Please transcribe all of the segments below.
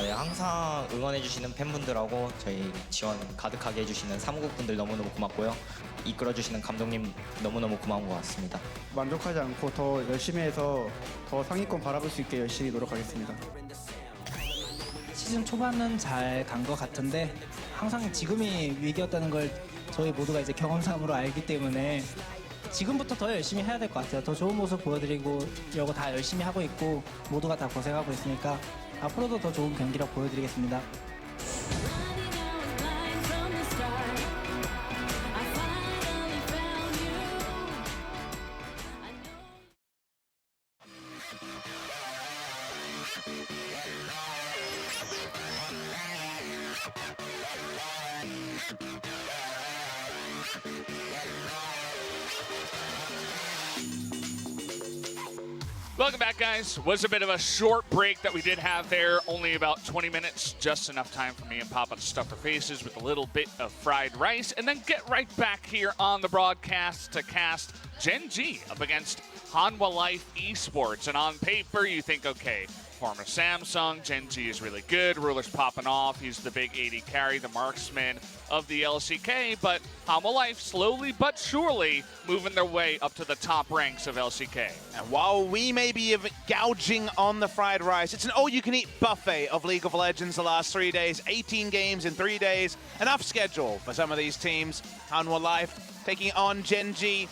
네, 항상 응원해주시는 팬분들하고 저희 지원 가득하게 해주시는 사무국분들 너무너무 고맙고요. 이끌어주시는 감독님 너무너무 고마운 것 같습니다. 만족하지 않고 더 열심히 해서 더 상위권 바라볼 수 있게 열심히 노력하겠습니다. 시즌 초반은 잘 간 것 같은데 항상 지금이 위기였다는 걸 저희 모두가 이제 경험상으로 알기 때문에 지금부터 더 열심히 해야 될 것 같아요. 더 좋은 모습 보여드리려고 다 열심히 하고 있고 모두가 다 고생하고 있으니까 앞으로도 더 좋은 경기력 보여드리겠습니다. Welcome back, guys. Was a bit of a short break that we did have there, only about 20 minutes, just enough time for me and Papa to stuff our faces with a little bit of fried rice, and then get right back here on the broadcast to cast Gen.G up against Hanwha Life Esports. And on paper, you think, okay, former Samsung, Gen.G is really good, Ruler's popping off, he's the big 80 carry, the marksman of the LCK, but Hanwha Life slowly but surely moving their way up to the top ranks of LCK. And while we may be gouging on the fried rice, it's an all-you-can-eat buffet of League of Legends the last 3 days, 18 games in 3 days, enough schedule for some of these teams. Hanwha Life taking on Gen.G.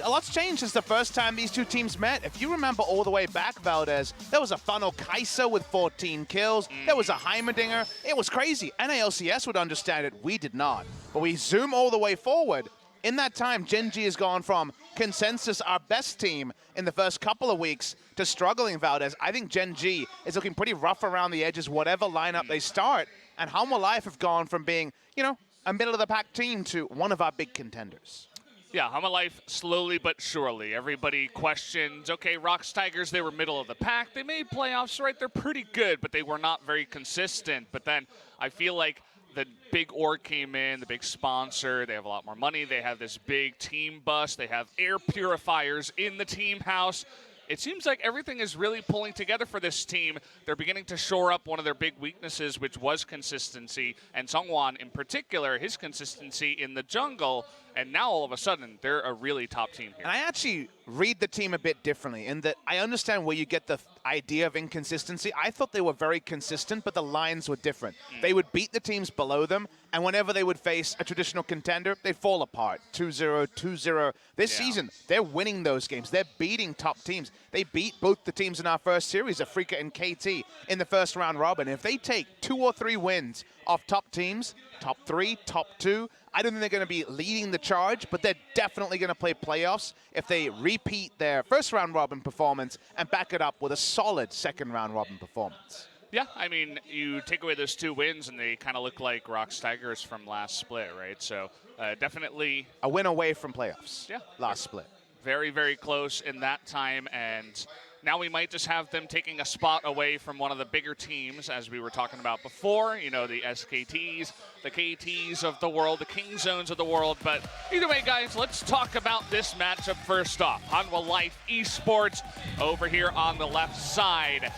A lot's changed since the first time these two teams met. If you remember all the way back, Valdez, there was a Funnel Kaiser with 14 kills. There was a Heimerdinger. It was crazy. NALCS would understand it. We did not. But we zoom all the way forward. In that time, Gen.G has gone from consensus our best team in the first couple of weeks to struggling, Valdez. I think Gen.G is looking pretty rough around the edges, whatever lineup they start. And Hanwha Life have gone from being, you know, a middle-of-the-pack team to one of our big contenders. Yeah, Hanwha Life slowly but surely. Everybody questions, okay, Rocks Tigers, they were middle of the pack. They made playoffs, right? They're pretty good, but they were not very consistent. But then I feel like the big org came in, the big sponsor, they have a lot more money. They have this big team bus. They have air purifiers in the team house. It seems like everything is really pulling together for this team. They're beginning to shore up one of their big weaknesses, which was consistency. And Seongwon, in particular, his consistency in the jungle. And now, all of a sudden, they're a really top team here. And I actually read the team a bit differently in that I understand where you get the idea of inconsistency. I thought they were very consistent, but the lines were different. They would beat the teams below them, and whenever they would face a traditional contender, they'd fall apart. 2-0, 2-0. This season, they're winning those games. They're beating top teams. They beat both the teams in our first series, FLICKR and KT, in the first round robin. If they take 2 or 3 wins off top teams, top 3, top 2, I don't think they're going to be leading the charge, but they're definitely going to play playoffs if they repeat their first round robin performance and back it up with a solid second round robin performance. Yeah, I mean, you take away those 2 wins, and they kind of look like Rocks Tigers from last split, right? So definitely a win away from playoffs. Yeah, last split. Very, very close in that time, and now we might just have them taking a spot away from one of the bigger teams, as we were talking about before, you know, the SKTs, the KTs of the world, the King Zones of the world. But either way, guys, let's talk about this matchup first off. Hanwha Life Esports over here on the left side.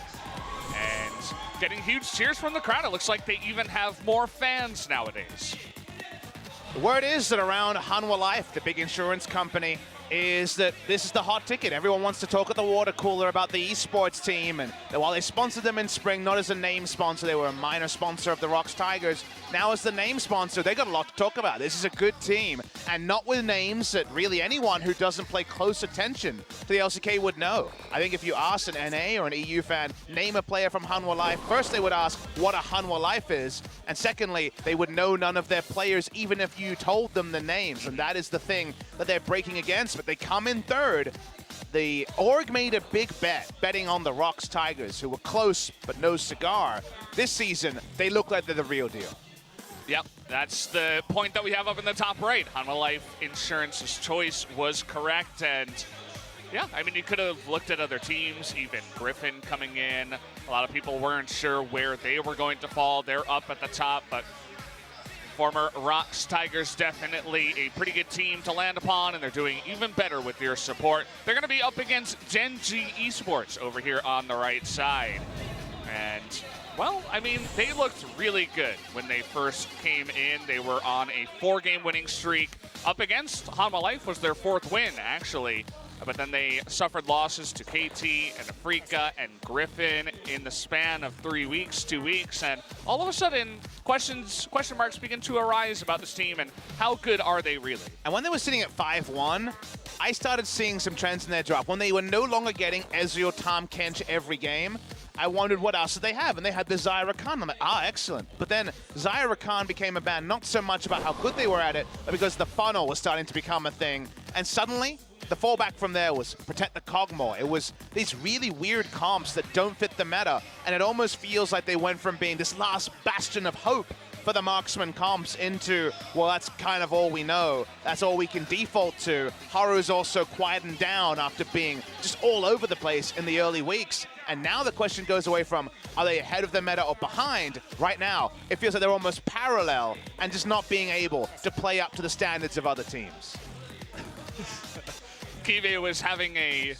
And getting huge cheers from the crowd. It looks like they even have more fans nowadays. The word is that around Hanwha Life, the big insurance company, is that this is the hot ticket. Everyone wants to talk at the water cooler about the esports team, and while they sponsored them in spring, not as a name sponsor, they were a minor sponsor of the Rocks Tigers. Now as the name sponsor, they got a lot to talk about. This is a good team, and not with names that really anyone who doesn't pay close attention to the LCK would know. I think if you ask an NA or an EU fan, name a player from Hanwha Life, first they would ask what a Hanwha Life is, and secondly, they would know none of their players even if you told them the names, and that is the thing that they're breaking against. But they come in third. the org made a big bet, betting on the Rocks Tigers, who were close but no cigar. This season, they look like they're the real deal. Yep, that's the point that we have up in the top right. Hanwha Life Insurance's choice was correct, and yeah, I mean, you could have looked at other teams, even Griffin coming in. A lot of people weren't sure where they were going to fall. They're up at the top, but former Rocks Tigers definitely a pretty good team to land upon, and they're doing even better with your support. They're going to be up against Gen.G Esports over here on the right side. And, well, I mean, they looked really good when they first came in. They were on a 4-game winning streak. Up against Hanwha Life was their 4th win, actually. But then they suffered losses to KT and FLICKR and Griffin in the span of 3 weeks, 2 weeks, and all of a sudden, question marks begin to arise about this team and how good are they really? And when they were sitting at 5-1, I started seeing some trends in their drop. When they were no longer getting Ezreal, Tahm Kench every game, I wondered what else did they have, and they had the Zyra Khan. I'm like, excellent. But then Zyra Khan became a ban, not so much about how good they were at it, but because the funnel was starting to become a thing. And suddenly, the fallback from there was protect the Cogmore. It was these really weird comps that don't fit the meta, and it almost feels like they went from being this last bastion of hope for the marksman comps into, well, that's kind of all we know. That's all we can default to. Haru's also quietened down after being just all over the place in the early weeks. And now the question goes away from, are they ahead of the meta or behind? Right now, it feels like they're almost parallel and just not being able to play up to the standards of other teams. Kive was having a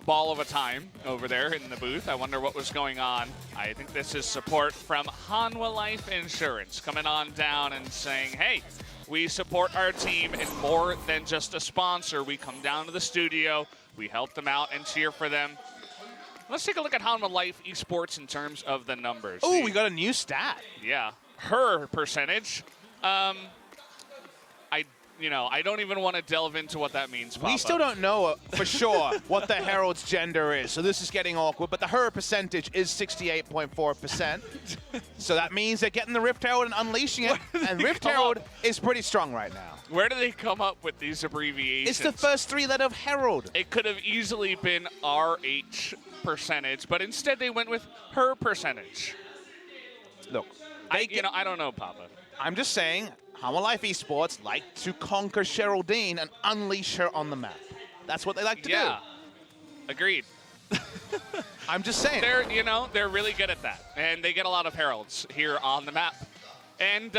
ball of a time over there in the booth. I wonder what was going on. I think this is support from Hanwha Life Insurance coming on down and saying, hey, we support our team and more than just a sponsor. We come down to the studio, we help them out and cheer for them. Let's take a look at Hanwha Life Esports in terms of the numbers. Oh, we got a new stat. Yeah, her percentage. I don't even want to delve into what that means, Papa. We still don't know for sure what the Herald's gender is, so this is getting awkward, but the her percentage is 68.4%. So that means they're getting the Rift Herald and unleashing it, and Rift Herald is pretty strong right now. Where do they come up with these abbreviations? It's the first 3 letter of Herald. It could have easily been RH percentage, but instead they went with her percentage. Look, I don't know, Papa. I'm just saying, Hanwha Life Esports like to conquer Geraldine and unleash her on the map. That's what they like to do. Agreed. I'm just saying. They're really good at that, and they get a lot of heralds here on the map. And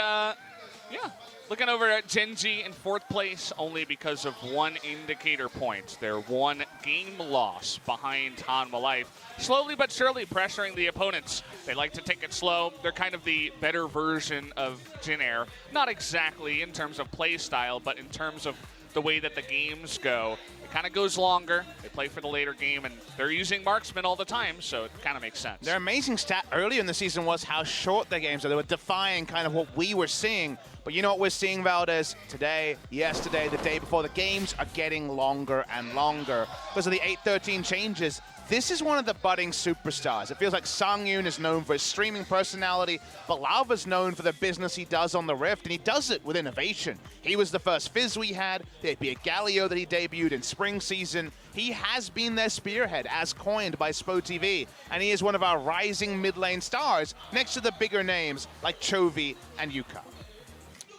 looking over at Gen.G in 4th place only because of 1 indicator point. They're 1 game loss behind Hanwha Life. Slowly but surely pressuring the opponents. They like to take it slow. They're kind of the better version of Jin Air. Not exactly in terms of play style, but in terms of the way that the games go. It kind of goes longer. They play for the later game, and they're using marksmen all the time, so it kind of makes sense. Their amazing stat earlier in the season was how short their games are. They were defying kind of what we were seeing. But you know what we're seeing, Valdez? Today, yesterday, the day before, the games are getting longer and longer. Because of the 8-13 changes, this is one of the budding superstars. It feels like Sang-yoon is known for his streaming personality, but Lauva's known for the business he does on the Rift, and he does it with innovation. He was the first Fizz we had. There'd be a Galio that he debuted in spring season. He has been their spearhead, as coined by SpoTV, and he is one of our rising mid lane stars next to the bigger names like Chovy and Yuka.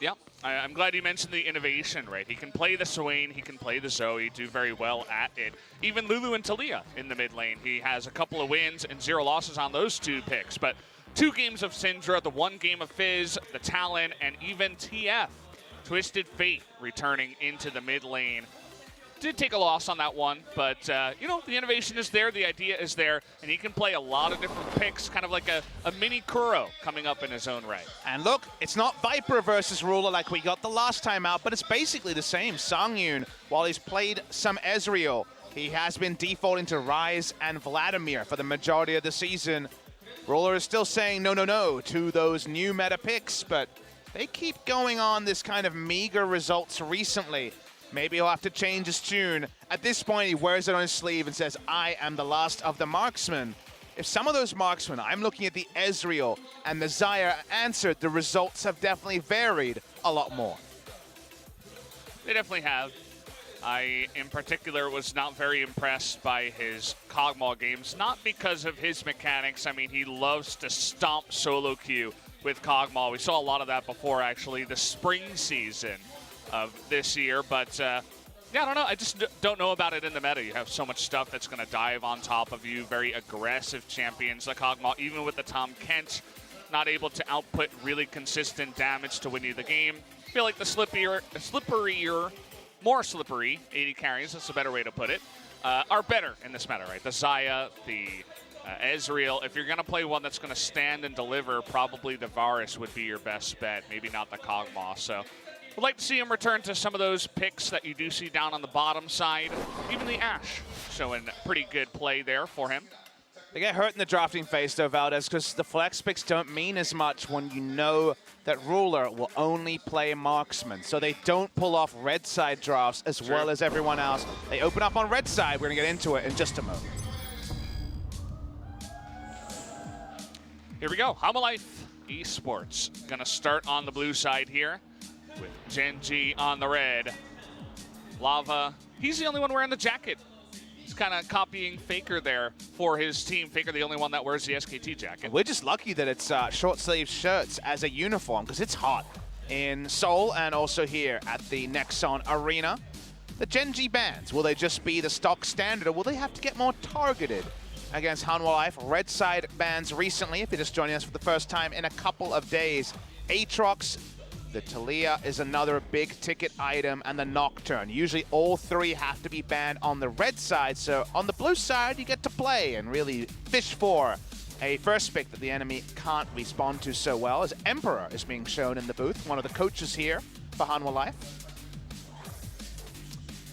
Yep. I'm glad you mentioned the innovation, right? He can play the Swain, he can play the Zoe, do very well at it. Even Lulu and Talia in the mid lane. He has a couple of wins and 0 losses on those 2 picks. But 2 games of Syndra, the 1 game of Fizz, the Talon, and even TF. Twisted Fate returning into the mid lane. Did take a loss on that one, but the innovation is there, the idea is there, and he can play a lot of different picks, kind of like a mini Kuro coming up in his own right. And look, it's not Viper versus Ruler like we got the last time out, but it's basically the same. Sang-yoon, while he's played some Ezreal, he has been defaulting to Ryze and Vladimir for the majority of the season. Ruler is still saying no to those new meta picks, but they keep going on this kind of meager results recently. Maybe he'll have to change his tune. At this point, he wears it on his sleeve and says, I am the last of the marksmen. If some of those marksmen, I'm looking at the Ezreal and the Zyra, answered, the results have definitely varied a lot more. They definitely have. I, in particular, was not very impressed by his Kog'Maw games, not because of his mechanics. I mean, he loves to stomp solo queue with Kog'Maw. We saw a lot of that before, actually, the spring season of this year. But, yeah, I don't know. I just don't know about it in the meta. You have so much stuff that's going to dive on top of you, very aggressive champions like Kog'Maw, even with the Tom Kent, not able to output really consistent damage to win you the game. I feel like the slipperier, more slippery 80 carries, that's a better way to put it, are better in this meta, right? The Xayah, the Ezreal. If you're going to play one that's going to stand and deliver, probably the Varus would be your best bet, maybe not the Kog'Maw. So we'd like to see him return to some of those picks that you do see down on the bottom side. Even the Ashe showing pretty good play there for him. They get hurt in the drafting phase, though, Valdez, because the flex picks don't mean as much when you know that Ruler will only play marksman. So they don't pull off red side drafts as well as everyone else. They open up on red side. We're going to get into it in just a moment. Here we go. Hanwha Life Esports going to start on the blue side here with Gen.G on the red. Lava, he's the only one wearing the jacket. He's kind of copying FLICKR there for his team. FLICKR, the only one that wears the SKT jacket. We're just lucky that it's short sleeve shirts as a uniform because it's hot in Seoul and also here at the Nexon Arena. The Gen.G bans, will they just be the stock standard or will they have to get more targeted against Hanwha Life? Red side bans recently, if you're just joining us for the first time in a couple of days. Aatrox, the Talia is another big ticket item, and the Nocturne. Usually all three have to be banned on the red side, so on the blue side you get to play and really fish for a first pick that the enemy can't respond to so well, as Emperor is being shown in the booth, one of the coaches here for Hanwha Life.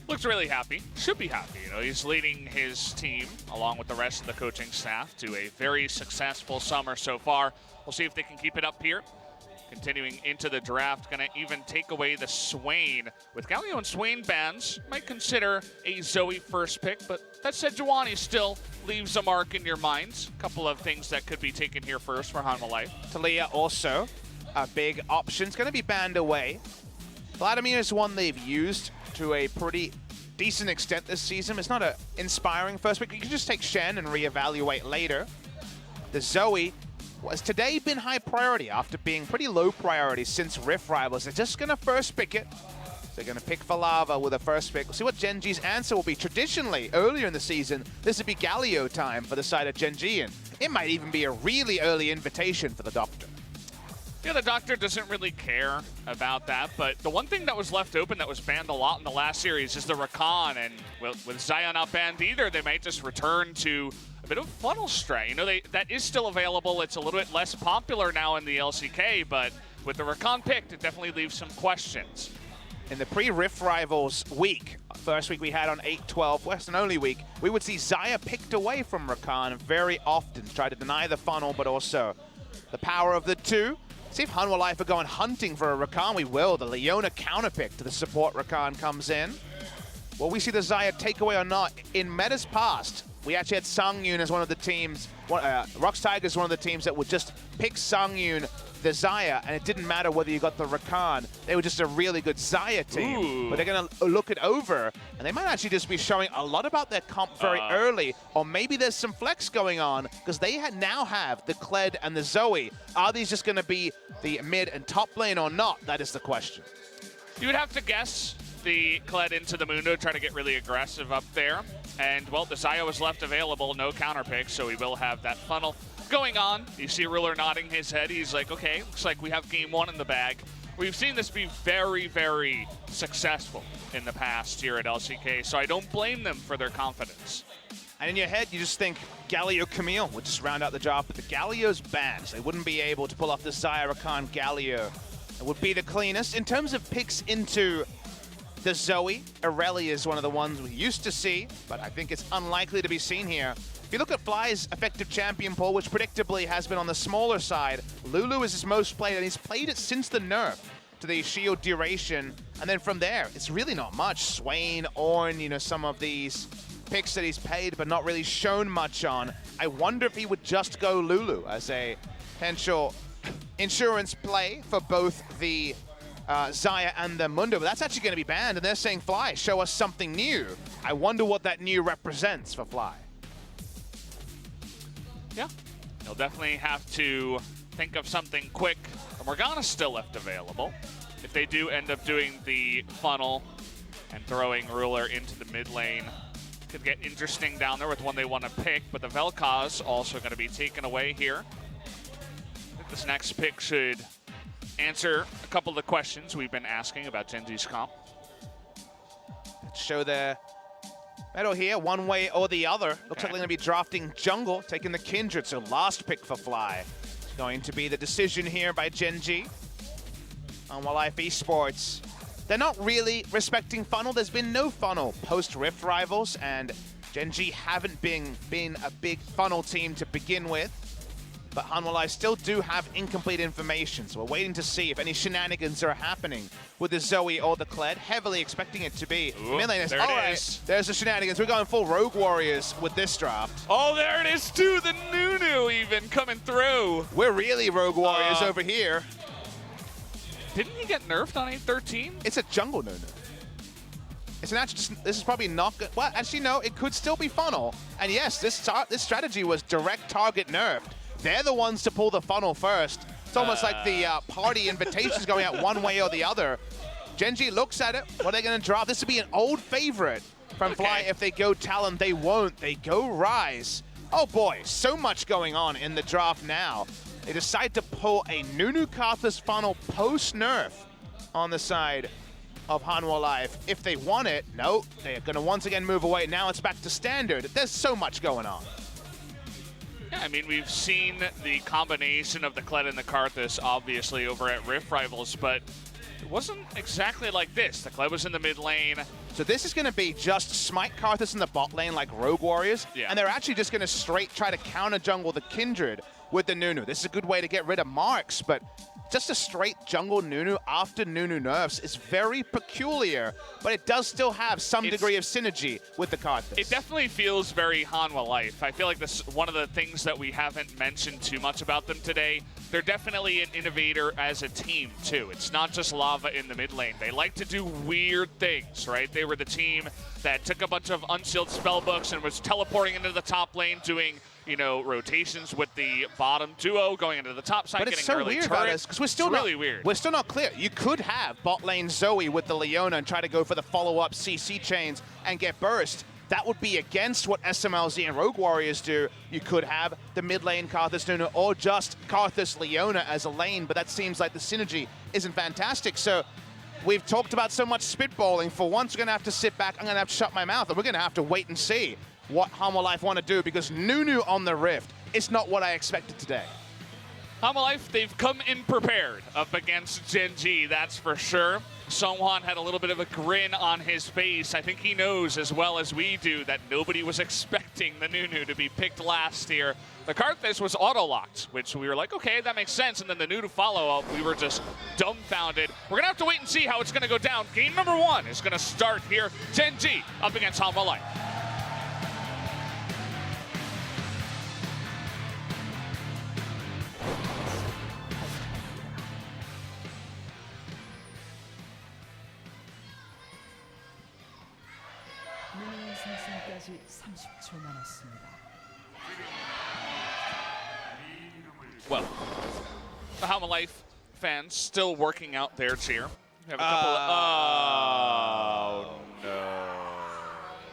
Looks really happy, should be happy. You know, he's leading his team along with the rest of the coaching staff to a very successful summer so far. We'll see if they can keep it up here. Continuing into the draft, going to even take away the Swain. With Galio and Swain bans, might consider a Zoe first pick, but that said, Juwani still leaves a mark in your minds. A couple of things that could be taken here first for Hanwha Life. Talia also a big option. It's going to be banned away. Vladimir is one they've used to a pretty decent extent this season. It's not an inspiring first pick. You can just take Shen and reevaluate later. The Zoe has today been high priority after being pretty low priority since Rift Rivals. They're just going to first pick it. They're going to pick for Lava with a first pick. We'll see what Gen.G's answer will be. Traditionally, earlier in the season, this would be Galio time for the side of Gen.G, and it might even be a really early invitation for the Doctor. Yeah, the Doctor doesn't really care about that, but the one thing that was left open that was banned a lot in the last series is the Rakan, and with Xayah not banned either, they might just return to a bit of funnel strat. You know, that is still available. It's a little bit less popular now in the LCK, but with the Rakan picked, it definitely leaves some questions. In the pre-Rift Rivals week, first week we had on 8-12, Western only week, we would see Xayah picked away from Rakan very often to try to deny the funnel, but also the power of the two. See if Hanwha Life are going hunting for a Rakan. We will. The Leona counterpick to the support Rakan comes in. Will we see the Xayah takeaway or not? In metas past, we actually had Sungyun as one of the teams, Rox Tiger is one of the teams that would just pick Sungyun, the Xayah, and it didn't matter whether you got the Rakan. They were just a really good Xayah team. Ooh. But they're going to look it over, and they might actually just be showing a lot about their comp very early, or maybe there's some flex going on, because they now have the Kled and the Zoe. Are these just going to be the mid and top lane or not? That is the question. You would have to guess the Kled into the Mundo, try to get really aggressive up there. And, well, the Xayah was left available, no counter pick, so we will have that funnel going on. You see Ruler nodding his head. He's like, okay, looks like we have game one in the bag. We've seen this be very, very successful in the past here at LCK, so I don't blame them for their confidence. And in your head, you just think Galio Camille would just round out the job, but the Galio's banned, so they wouldn't be able to pull off the Xayah Rakan Galio. It would be the cleanest. In terms of picks into the Zoe, Irelia is one of the ones we used to see, but I think it's unlikely to be seen here. If you look at Fly's effective champion pool, which predictably has been on the smaller side, Lulu is his most played, and he's played it since the nerf to the shield duration. And then from there, it's really not much. Swain, Ornn, you know, some of these picks that he's paid but not really shown much on. I wonder if he would just go Lulu as a potential insurance play for both the Xayah and the Mundo, but that's actually going to be banned, and they're saying, Fly, show us something new. I wonder what that new represents for Fly. Yeah, he'll definitely have to think of something quick. Morgana's still left available. If they do end up doing the funnel and throwing Ruler into the mid lane, could get interesting down there with one they want to pick, but the Vel'Koz also going to be taken away here. I think this next pick should answer a couple of the questions we've been asking about Gen.G's comp. Let's show their medal here, one way or the other. Looks like they're going to be drafting jungle, taking the Kindred, so last pick for Fly. It's going to be the decision here by Gen.G. Hanwha Life Esports. They're not really respecting funnel. There's been no funnel post-Rift Rivals, and Gen.G haven't been a big funnel team to begin with. But Hanwha Life still do have incomplete information, so we're waiting to see if any shenanigans are happening with the Zoe or the Kled. Heavily expecting it to be mid laners. There it is. There's the shenanigans. We're going full Rogue Warriors with this draft. Oh, there it is too, the Nunu even coming through. We're really Rogue Warriors over here. Didn't he get nerfed on 813? It's a jungle Nunu. It's an actual, this is probably not good. Well, actually, no, it could still be funnel. And yes, this strategy was direct target nerfed. They're the ones to pull the funnel first. It's almost like the party invitations going out one way or the other. Gen.G looks at it. What are they going to draft? This would be an old favorite from Fly. If they go Talon, they won't. They go Rise. Oh boy, so much going on in the draft now. They decide to pull a Nunu Karthus funnel post-nerf on the side of Hanwha Life. If they want it, no, they're going to once again move away. Now it's back to standard. There's so much going on. Yeah, I mean, we've seen the combination of the Kled and the Karthus, obviously, over at Rift Rivals, but it wasn't exactly like this. The Kled was in the mid lane. So this is going to be just smite Karthus in the bot lane like Rogue Warriors, and they're actually just going to straight try to counter jungle the Kindred with the Nunu. This is a good way to get rid of marks, but just a straight jungle Nunu after Nunu nerfs is very peculiar, but it does still have some degree of synergy with the Karthus. It definitely feels very Hanwha Life. I feel like this is one of the things that we haven't mentioned too much about them today. They're definitely an innovator as a team, too. It's not just Lava in the mid lane. They like to do weird things, right? They were the team that took a bunch of unsealed spellbooks and was teleporting into the top lane, doing, you know, rotations with the bottom duo, going into the top side, but getting it's so early weird turret. about this because we're still really weird. We're still not clear. You could have bot lane Zoe with the Leona and try to go for the follow-up CC chains and get burst. That would be against what SMLZ and Rogue Warriors do. You could have the mid lane Karthus Nunu or just Karthus Leona as a lane, but that seems like the synergy isn't fantastic. So we've talked about so much spitballing. For once, we're going to have to sit back. I'm going to have to shut my mouth, and we're going to have to wait and see what Hanwha Life want to do, because Nunu on the Rift is not what I expected today. Hanwha Life, they've come in prepared up against Gen.G, that's for sure. Seonghwan had a little bit of a grin on his face. I think he knows as well as we do that nobody was expecting the Nunu to be picked last here. The Karthus was auto-locked, which we were like, okay, that makes sense. And then the Nunu follow-up, we were just dumbfounded. We're going to have to wait and see how it's going to go down. Game number 1 is going to start here. Gen.G up against Hanwha Life. 생성까지 30초 남았습니다. Well, the Hanwha Life fans still working out their cheer. We have a couple oh, no.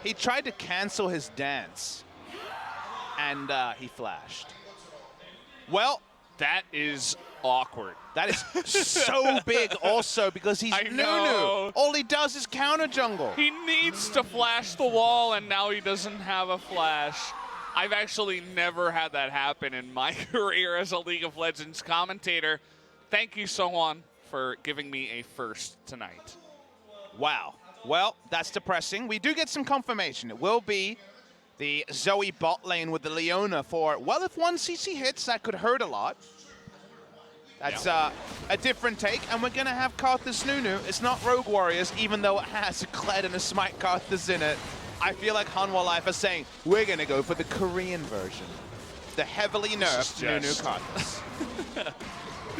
He tried to cancel his dance, and he flashed. Well, that is awkward. That is so big also because he's Nunu. All he does is counter jungle. He needs to flash the wall, and now he doesn't have a flash. I've actually never had that happen in my career as a League of Legends commentator. Thank you, Seonghwan, for giving me a first tonight. Wow. Well, that's depressing. We do get some confirmation. It will be the Zoe bot lane with the Leona for, well, if one CC hits, that could hurt a lot. That's a different take, and we're going to have Karthus Nunu. It's not Rogue Warriors, even though it has a Kled and a Smite Karthus in it. I feel like Hanwha Life are saying, we're going to go for the Korean version. The heavily nerfed Nunu Karthus.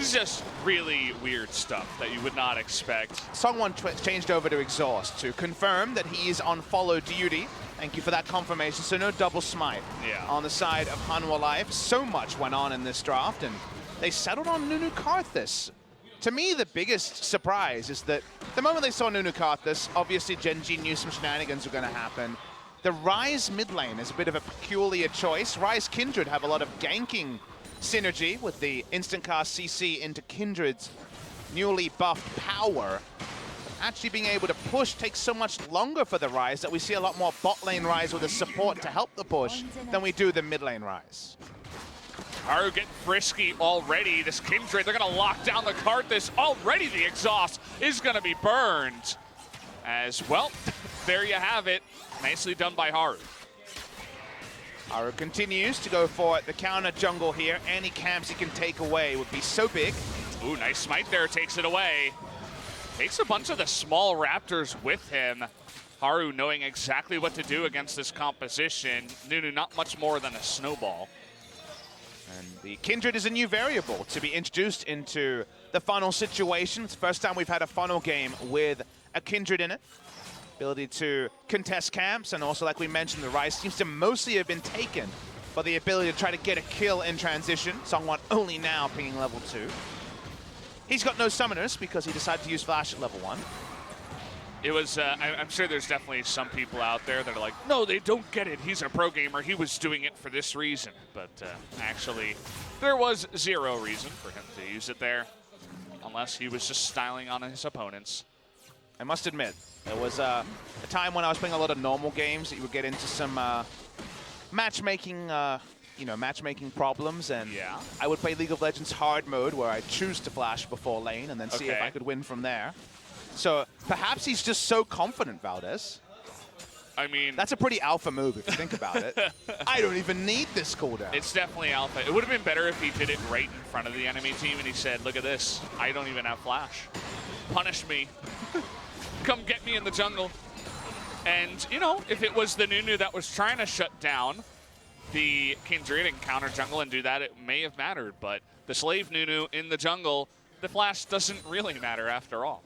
This is just really weird stuff that you would not expect. Someone changed over to Exhaust to confirm that he is on follow duty. Thank you for that confirmation. So no double smite on the side of Hanwha Life. So much went on in this draft, and they settled on Nunu Karthus. To me, the biggest surprise is that the moment they saw Nunu Karthus, obviously Gen.G knew some shenanigans were going to happen. The Ryze mid lane is a bit of a peculiar choice. Ryze Kindred have a lot of ganking synergy with the instant cast CC into Kindred's newly buffed power. Actually being able to push takes so much longer for the Ryze that we see a lot more bot lane Ryze with a support to help the push than we do the mid lane Ryze. Haru getting frisky already. This Kindred, they're going to lock down the Karthus. Already the exhaust is going to be burned. As well, there you have it. Nicely done by Haru. Haru continues to go for the counter jungle here. Any camps he can take away would be so big. Ooh, nice smite there, takes it away. Takes a bunch of the small Raptors with him. Haru knowing exactly what to do against this composition. Nunu not much more than a snowball. And the Kindred is a new variable to be introduced into the funnel situation. It's the first time we've had a funnel game with a Kindred in it. Ability to contest camps, and also, like we mentioned, the Ryze seems to mostly have been taken by the ability to try to get a kill in transition. Songwon only now pinging level 2. He's got no summoners because he decided to use Flash at level 1. It was, I'm sure there's definitely some people out there that are like, no, they don't get it. He's a pro gamer. He was doing it for this reason. But actually, there was zero reason for him to use it there, unless he was just styling on his opponents. I must admit, there was a time when I was playing a lot of normal games that you would get into some matchmaking, matchmaking problems, and I would play League of Legends hard mode where I choose to flash before lane and then see if I could win from there. So perhaps he's just so confident, Valdez. I mean, that's a pretty alpha move if you think about it. I don't even need this cooldown. It's definitely alpha. It would have been better if he did it right in front of the enemy team and he said, look at this, I don't even have flash. Punish me. Come get me in the jungle. And, you know, if it was the Nunu that was trying to shut down the Kindred and counter jungle and do that, it may have mattered. But the slave Nunu in the jungle, the flash doesn't really matter after all.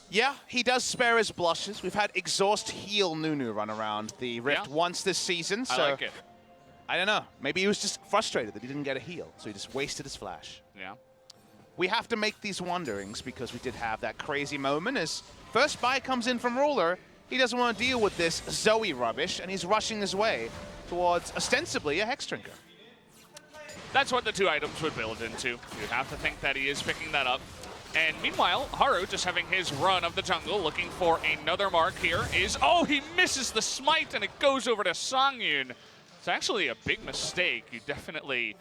Yeah, he does spare his blushes. We've had Exhaust heal Nunu run around the Rift once this season. So I like it. I don't know. Maybe he was just frustrated that he didn't get a heal, so he just wasted his flash. Yeah. We have to make these wanderings because we did have that crazy moment as first buy comes in from Ruler. He doesn't want to deal with this Zoe rubbish, and he's rushing his way towards ostensibly a Hex Drinker. That's what the two items would build into. You'd have to think that he is picking that up. And meanwhile, Haru just having his run of the jungle, looking for another mark here is, oh, he misses the smite and it goes over to Songyun. It's actually a big mistake. You definitely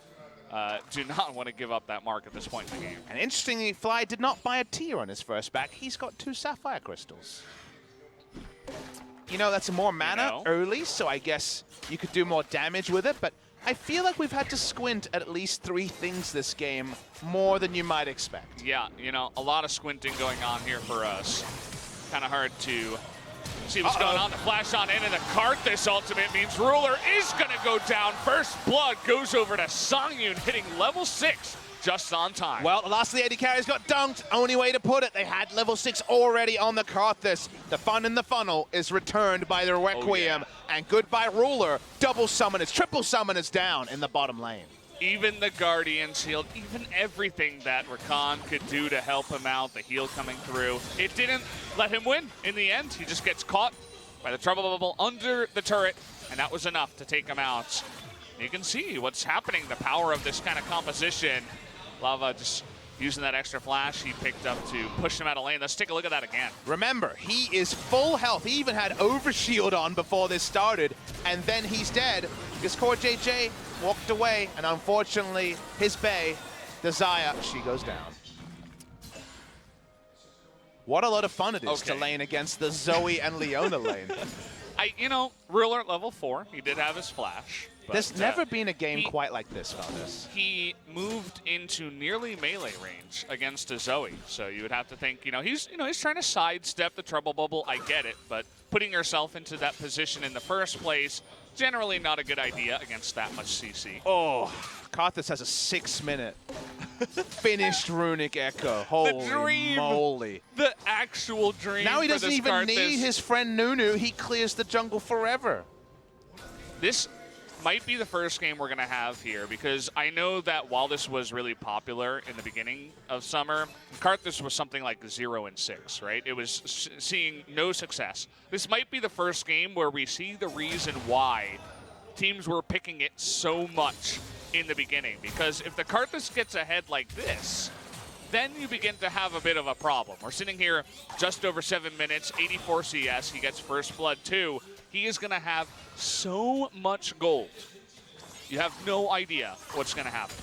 do not want to give up that mark at this point in the game. And interestingly, Fly did not buy a tier on his first back. He's got 2 Sapphire Crystals. You know, that's more mana early, so I guess you could do more damage with it, but I feel like we've had to squint at least 3 things this game, more than you might expect. Yeah, you know, a lot of squinting going on here for us. Kind of hard to see what's going on. The flash on in, and the Karthus ultimate means Ruler is going to go down. First blood goes over to Songyun, hitting level 6 just on time. Well, the last of the AD carries got dunked. Only way to put it, they had level 6 already on the Karthus. The fun in the funnel is returned by the Requiem. And goodbye Ruler. Double summoners, triple summoners down in the bottom lane. Even the Guardian's healed, even everything that Rakan could do to help him out, the heal coming through, it didn't let him win in the end. He just gets caught by the trouble bubble under the turret, and that was enough to take him out. You can see what's happening, the power of this kind of composition. Lava just using that extra flash he picked up to push him out of lane. Let's take a look at that again. Remember, he is full health. He even had overshield on before this started, and then he's dead because Core JJ walked away, and unfortunately, his Bay, Desire, she goes down. What a lot of fun it is to lane against the Zoe and Leona lane. Ruler at level 4, he did have his flash. But, there's never been a game quite like this, Valdez. He moved into nearly melee range against a Zoe, so you would have to think, he's trying to sidestep the trouble bubble. I get it, but putting yourself into that position in the first place Generally not a good idea against that much CC. Oh, Karthus has a 6-minute finished Runic Echo. Holy dream. moly. The actual dream. Now he for doesn't this even Karthus. need his friend Nunu. He clears the jungle forever. This might be the first game we're going to have here, because I know that while this was really popular in the beginning of summer, Karthus was something like 0-6, right? It was seeing no success. This might be the first game where we see the reason why teams were picking it so much in the beginning, because if the Karthus gets ahead like this, then you begin to have a bit of a problem. We're sitting here just over 7 minutes, 84 CS, he gets First Blood 2. He is going to have so much gold. You have no idea what's going to happen.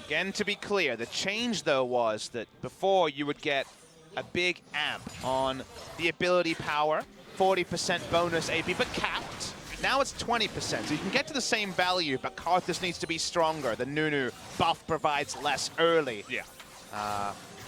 Again, to be clear, the change, though, was that before you would get a big amp on the ability power, 40% bonus AP, but capped. Now it's 20%, so you can get to the same value, but Karthus needs to be stronger. The Nunu buff provides less early. Yeah.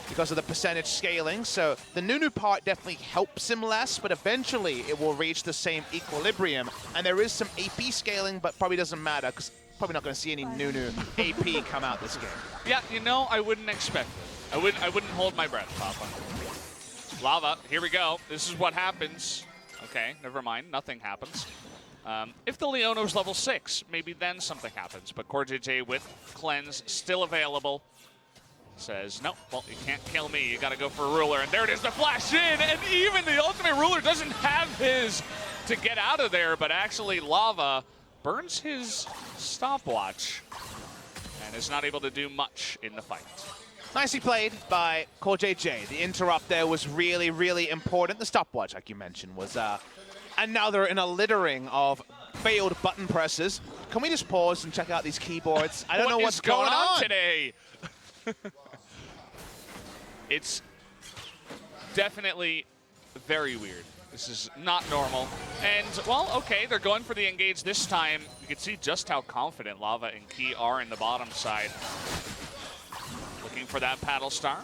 Because of the percentage scaling. So the Nunu part definitely helps him less, but eventually it will reach the same equilibrium. And there is some AP scaling, but probably doesn't matter, because probably not going to see any Nunu AP come out this game. Yeah, you know, I wouldn't expect it. I wouldn't hold my breath, Papa. Lava, here we go. This is what happens. Okay, never mind, nothing happens. If the Leono's level 6, maybe then something happens. But CoreJJ with Cleanse still available. Says, nope, well, you can't kill me. You got to go for a ruler. And there it is, the flash in. And even the ultimate ruler doesn't have his to get out of there. But actually, Lava burns his stopwatch and is not able to do much in the fight. Nicely played by CoreJJ. The interrupt there was really, really important. The stopwatch, like you mentioned, was another in a littering of failed button presses. Can we just pause and check out these keyboards? I don't know what's going on today. It's definitely very weird. This is not normal. And, well, okay, they're going for the engage this time. You can see just how confident Lava and Key are in the bottom side. Looking for that paddle star.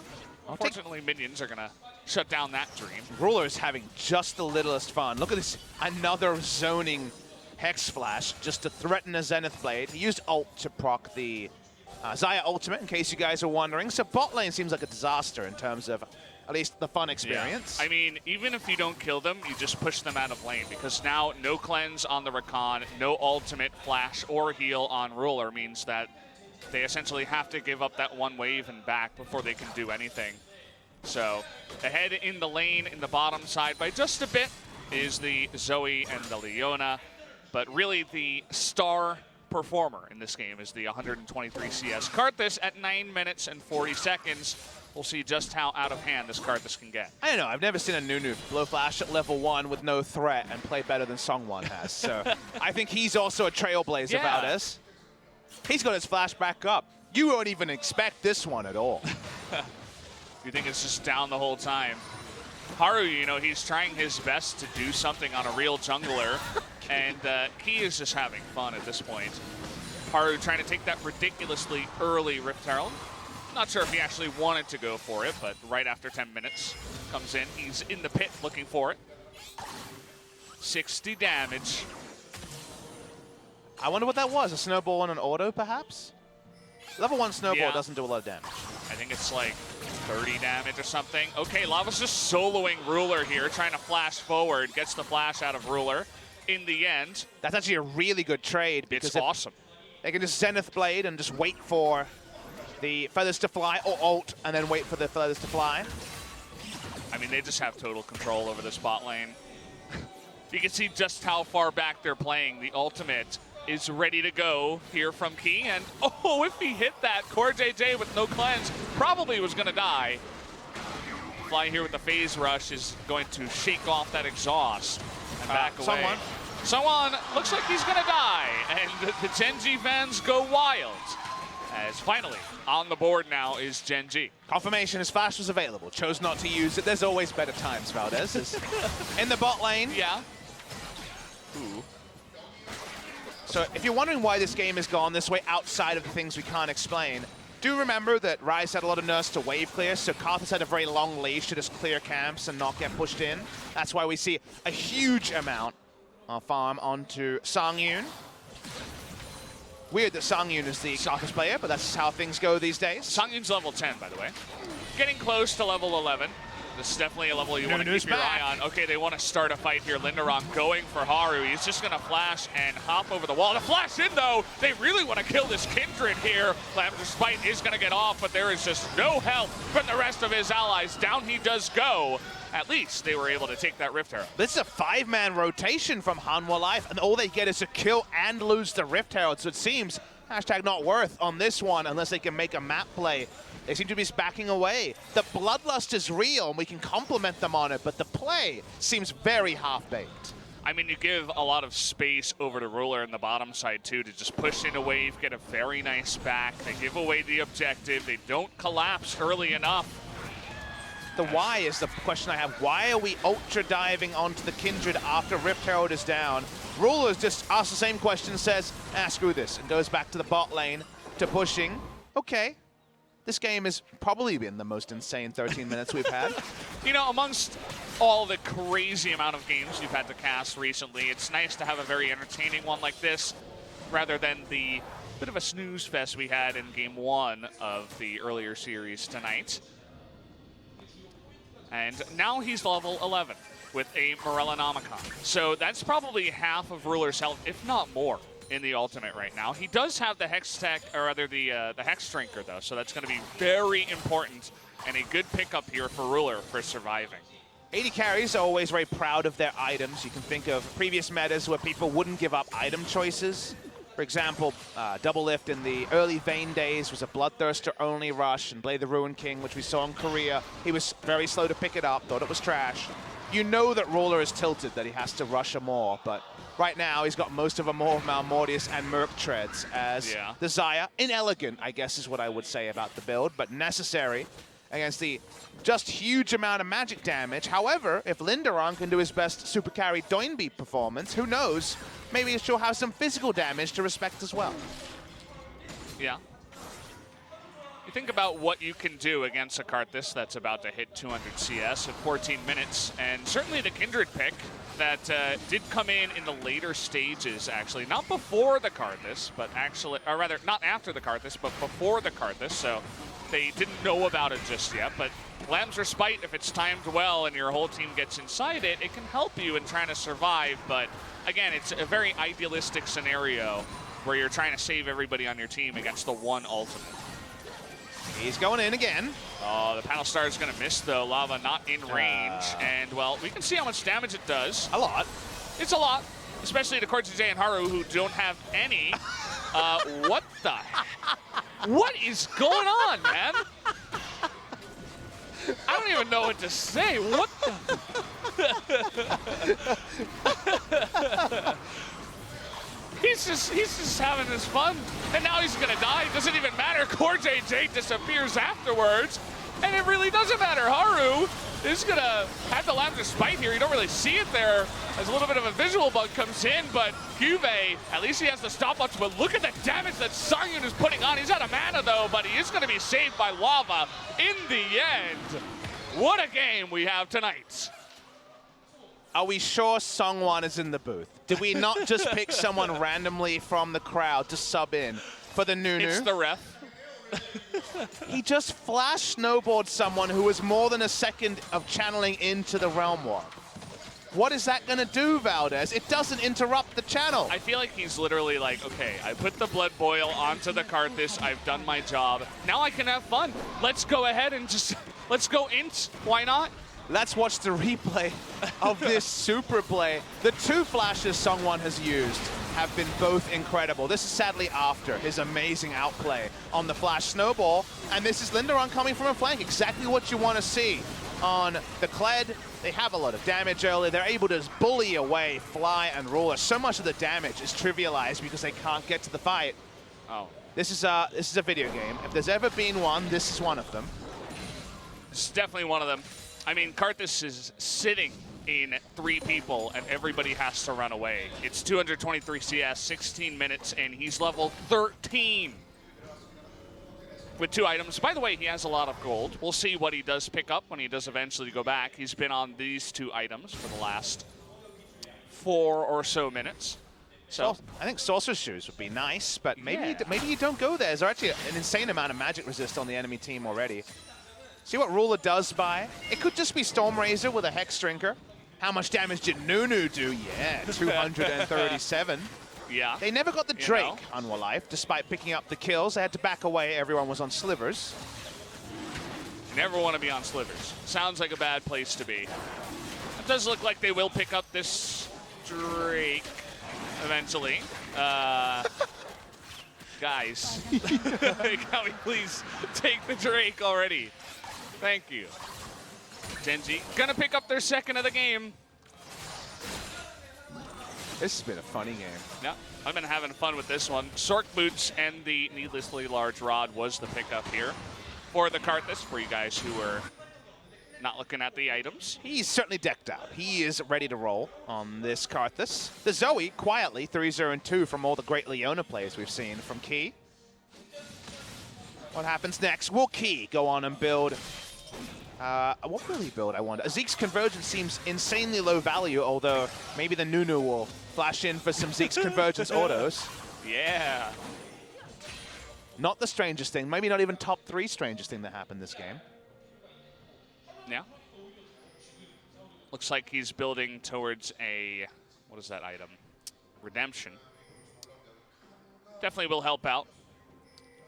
Unfortunately, minions are going to shut down that dream. Ruler is having just the littlest fun. Look at this, another zoning Hex Flash just to threaten a Zenith Blade. He used ult to proc the Xayah ultimate, in case you guys are wondering. So bot lane seems like a disaster in terms of at least the fun experience. Yeah. I mean, even if you don't kill them, you just push them out of lane, because now no cleanse on the Rakan, no ultimate flash or heal on Ruler means that they essentially have to give up that one wave and back before they can do anything. So ahead in the lane in the bottom side by just a bit is the Zoe and the Leona, but really the star performer in this game is the 123 CS Karthus at 9 minutes and 40 seconds. We'll see just how out of hand this Karthus can get. I don't know. I've never seen a Nunu blow flash at level 1 with no threat and play better than Songwon has. So I think he's also a trailblazer about us. He's got his flash back up. You won't even expect this one at all. You think it's just down the whole time. Haru, you know, he's trying his best to do something on a real jungler. And Key is just having fun at this point. Haru trying to take that ridiculously early Rift Herald. Not sure if he actually wanted to go for it, but right after 10 minutes comes in. He's in the pit looking for it. 60 damage. I wonder what that was. A snowball and an auto, perhaps? Level 1 snowball Yeah. doesn't do a lot of damage. I think it's like 30 damage or something. Okay, Lava's just soloing Ruler here, trying to flash forward. Gets the flash out of Ruler. In the end, That's actually a really good trade, because it's awesome. they can just Zenith Blade and just wait for the feathers to fly, or ult, and then wait for the feathers to fly. I mean, they just have total control over this bot lane. You can see just how far back they're playing. The ultimate is ready to go here from Key, and oh, if he hit that, CoreJJ with no cleanse probably was going to die. Fly here with the phase rush is going to shake off that exhaust and back away. Someone looks like he's going to die, and the Gen.G fans go wild. As finally, on the board now is Gen.G. Confirmation his flash was available. Chose not to use it. There's always better times, Valdez. In the bot lane. Yeah. Ooh. So if you're wondering why this game has gone this way outside of the things we can't explain, do remember that Rise had a lot of nerfs to wave clear, so Karthus had a very long leash to just clear camps and not get pushed in. That's why we see a huge amount Our farm onto Sangyun. Weird that Sangyun is the Karthus player, but that's how things go these days. Sangyun's level 10, by the way. Getting close to level 11. This is definitely a level you want to keep your eye on. Okay, they want to start a fight here. Linderong going for Haru. He's just going to flash and hop over the wall. To flash in, though, they really want to kill this Kindred here. Lavender Spite is going to get off, but there is just no help from the rest of his allies. Down he does go. At least they were able to take that Rift Herald. This is a 5-man rotation from Hanwha Life, and all they get is a kill and lose the Rift Herald. So it seems #not worth on this one unless they can make a map play. They seem to be backing away. The bloodlust is real, and we can compliment them on it, but the play seems very half-baked. I mean, you give a lot of space over to Ruler in the bottom side, too, to just push in a wave, get a very nice back. They give away the objective. They don't collapse early enough. The why is the question I have. Why are we ultra diving onto the Kindred after Rift Herald is down? Ruler's just asked the same question, says, screw this, and goes back to the bot lane to pushing. Okay. This game has probably been the most insane 13 minutes we've had. You know, amongst all the crazy amount of games you've had to cast recently, it's nice to have a very entertaining one like this, rather than the bit of a snooze fest we had in game 1 of the earlier series tonight. And now he's level 11 with a Morellonomicon. So that's probably half of Ruler's health, if not more, in the ultimate right now. He does have the Hex Tech, or rather the Hex Drinker, though, so that's going to be very important and a good pickup here for Ruler for surviving. AD carries are always very proud of their items. You can think of previous metas where people wouldn't give up item choices. For example, Double Lift in the early Vayne days was a Bloodthirster only rush, and Blade the Ruin King, which we saw in Korea, he was very slow to pick it up, thought it was trash. You know that Ruler is tilted, that he has to rush a more, but right now he's got most of a more Malmortius and Merc treads as the Xayah. Inelegant, I guess is what I would say about the build, but necessary against the just huge amount of magic damage. However, if Linderong can do his best super carry Doinby performance, who knows? Maybe she'll have some physical damage to respect as well. Yeah. You think about what you can do against a Karthus that's about to hit 200 CS in 14 minutes, and certainly the Kindred pick that did come in the later stages, actually. Not before the Karthus, but actually, or rather, not after the Karthus, but before the Karthus, so they didn't know about it just yet, but Lamb's Respite, if it's timed well and your whole team gets inside it, it can help you in trying to survive, but again, it's a very idealistic scenario where you're trying to save everybody on your team against the one ultimate. He's going in again. Oh, the Panel Star is going to miss, though. Lava not in range, and, well, we can see how much damage it does. A lot. It's a lot, especially to Kortz and Haru, who don't have any. What the heck? What is going on, man? I don't even know what to say. What the? He's just having his fun, and now he's gonna die. It doesn't even matter. Core JJ disappears afterwards, and it really doesn't matter. Haru is gonna have the Lavender Spite here. You don't really see it there as a little bit of a visual bug comes in, but Juve, at least he has the stopwatch, but look at the damage that Sangyun is putting on. He's out of mana though, but he is gonna be saved by Lava in the end. What a game we have tonight. Are we sure Songwon is in the booth? Did we not just pick someone randomly from the crowd to sub in for the Nunu? It's the ref. He just flash snowboarded someone who was more than a second of channeling into the Realm Warp. What is that going to do, Valdez? It doesn't interrupt the channel. I feel like he's literally like, okay, I put the Blood Boil onto the Karthus. I've done my job. Now I can have fun. Let's go ahead and just, let's go int. Why not? Let's watch the replay of this super play. The two flashes Songwon has used have been both incredible. This is sadly after his amazing outplay on the flash snowball. And this is Linderong coming from a flank. Exactly what you want to see on the Kled. They have a lot of damage early. They're able to bully away Fly and Ruler. So much of the damage is trivialized because they can't get to the fight. Oh. This is a video game. If there's ever been one, this is one of them. This is definitely one of them. I mean, Karthus is sitting in 3 people, and everybody has to run away. It's 223 CS, 16 minutes, and he's level 13 with 2 items. By the way, he has a lot of gold. We'll see what he does pick up when he does eventually go back. He's been on these 2 items for the last 4 or so minutes. So I think Sorcerer's Shoes would be nice, but maybe Yeah. maybe you don't go there. There's actually an insane amount of magic resist on the enemy team already. See what Ruler does buy? It could just be Stormrazor with a Hex Drinker. How much damage did Nunu do? Yeah, 237. yeah. They never got the You Drake know. on Life, despite picking up the kills. They had to back away. Everyone was on Slivers. You never want to be on Slivers. Sounds like a bad place to be. It does look like they will pick up this Drake eventually. Guys, can we please take the Drake already? Thank you. Gen.G gonna pick up their second of the game. This has been a funny game. Yeah, I've been having fun with this one. Sork Boots and the needlessly large rod was the pickup here for the Karthus, for you guys who were not looking at the items. He's certainly decked out. He is ready to roll on this Karthus. The Zoe, quietly, 3-0-2 from all the great Leona plays we've seen from Key. What happens next? Will Key go on and build... what will he build, I wonder? Zeke's Convergence seems insanely low value, although maybe the Nunu will flash in for some Zeke's Convergence autos. Yeah. Not the strangest thing, maybe not even top 3 strangest thing that happened this game. Yeah. Looks like he's building towards a, what is that item? Redemption. Definitely will help out.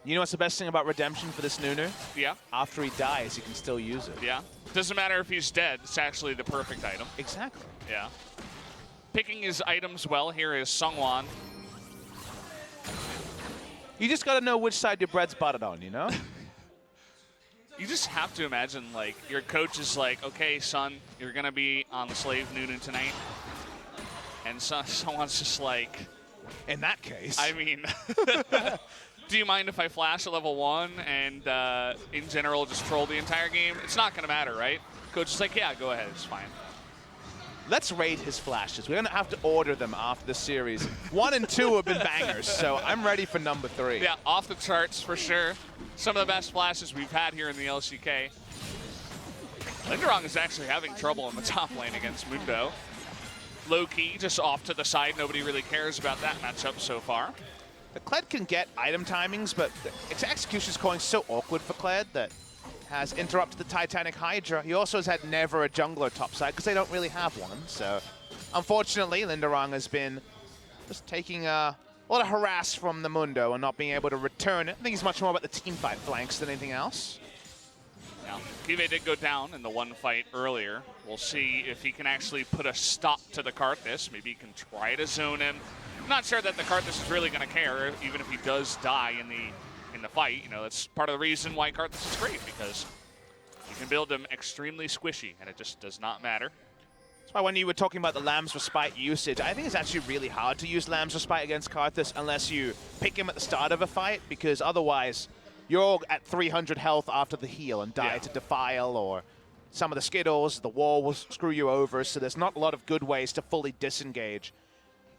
You know what's the best thing about Redemption for this Nunu? Yeah, After he dies, he can still use it. yeah. Doesn't matter if he's dead, it's actually the perfect item. Exactly. Yeah. Picking his items well here is Sungwon. You just gotta know which side your bread's buttered on, you know? You just have to imagine, like, your coach is like, okay, son, you're going to be on the Slave Nunu tonight. And someone's just like, In that case. I mean, do you mind if I flash at level 1 and, in general, just troll the entire game? It's not going to matter, right? Coach is like, yeah, go ahead, it's fine. Let's rate his flashes. We're gonna have to order them after the series. 1 and 2 have been bangers, so I'm ready for number 3. Yeah, off the charts for sure. Some of the best flashes we've had here in the LCK. Linderong is actually having trouble in the top lane against Mundo. Low key, just off to the side. Nobody really cares about that matchup so far. The Kled can get item timings, but its execution is going so awkward for Kled that has interrupted the Titanic Hydra. He also has had never a jungler topside because they don't really have one. So, unfortunately, Linderong has been just taking a lot of harass from the Mundo and not being able to return it. I think he's much more about the team fight flanks than anything else. Now, Kive did go down in the one fight earlier. We'll see if he can actually put a stop to the Karthus. Maybe he can try to zone him. I'm not sure that the Karthus is really going to care, even if he does die in the fight. You know, that's part of the reason why Karthus is great, because you can build him extremely squishy, and it just does not matter. That's why when you were talking about the Lamb's Respite usage, I think it's actually really hard to use Lamb's Respite against Karthus unless you pick him at the start of a fight, because otherwise you're at 300 health after the heal and die to Defile or some of the Skittles. The wall will screw you over, so there's not a lot of good ways to fully disengage.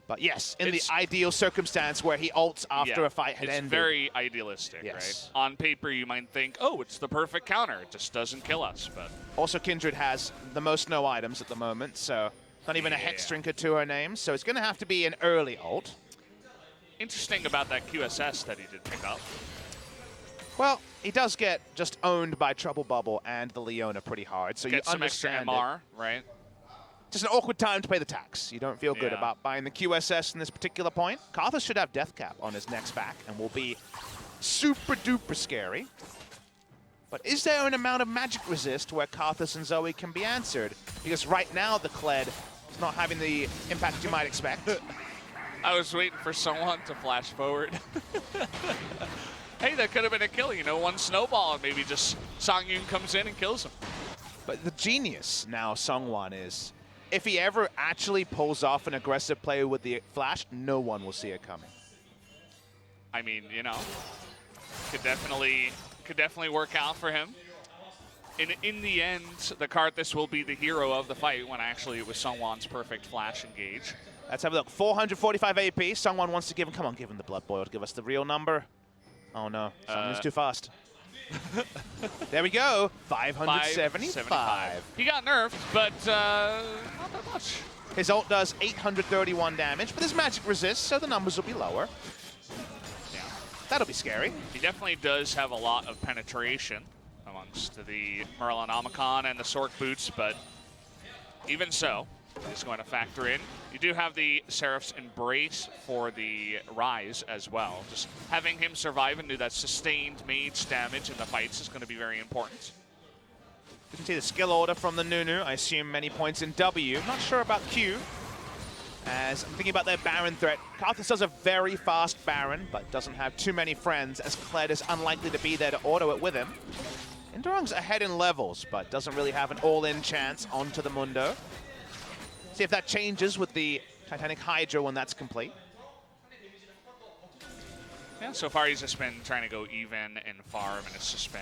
But yes, in the ideal circumstance where he ults after a fight had ended. It's very idealistic, Yes. right? On paper, you might think, oh, it's the perfect counter. It just doesn't kill us, but... Also, Kindred has the most no items at the moment, so not even a Hex Drinker to her name, so it's going to have to be an early ult. Interesting about that QSS that he did pick up. Well, he does get just owned by Trouble Bubble and the Leona pretty hard, so Get you some extra understand MR, it. right? Just an awkward time to pay the tax. You don't feel good Yeah. about buying the QSS in this particular point. Karthus should have Death Cap on his next back and will be super duper scary. But is there an amount of magic resist where Karthus and Zoe can be answered? Because right now the Kled is not having the impact you might expect. I was waiting for someone to flash forward. Hey, that could have been a kill, you know, one snowball and maybe just Songyun comes in and kills him. But the genius now Sungwon is, if he ever actually pulls off an aggressive play with the flash, no one will see it coming. I mean, you know, could definitely work out for him. In the end, the Karthus will be the hero of the fight when actually it was Sungwon's perfect flash engage. Let's have a look. 445 AP. Sungwon wants to give him. Come on, give him the Blood Boil to give us the real number. Oh no, Sungwon's too fast. There we go, 575. 575. He got nerfed, but not that much. His ult does 831 damage, but there's magic resist, so the numbers will be lower. Yeah. That'll be scary. He definitely does have a lot of penetration amongst the Merlinomicon and the Sork boots, but even so, he's going to factor in. You do have the Seraph's Embrace for the Rise as well. Just having him survive and do that sustained mage damage in the fights is going to be very important. You can see the skill order from the Nunu. I assume many points in W. Not sure about Q, as I'm thinking about their Baron threat. Karthus does a very fast Baron, but doesn't have too many friends, as Kled is unlikely to be there to auto it with him. Indorong's ahead in levels, but doesn't really have an all-in chance onto the Mundo. See if that changes with the Titanic Hydra when that's complete. Yeah, so far he's just been trying to go even in farm, and it's just been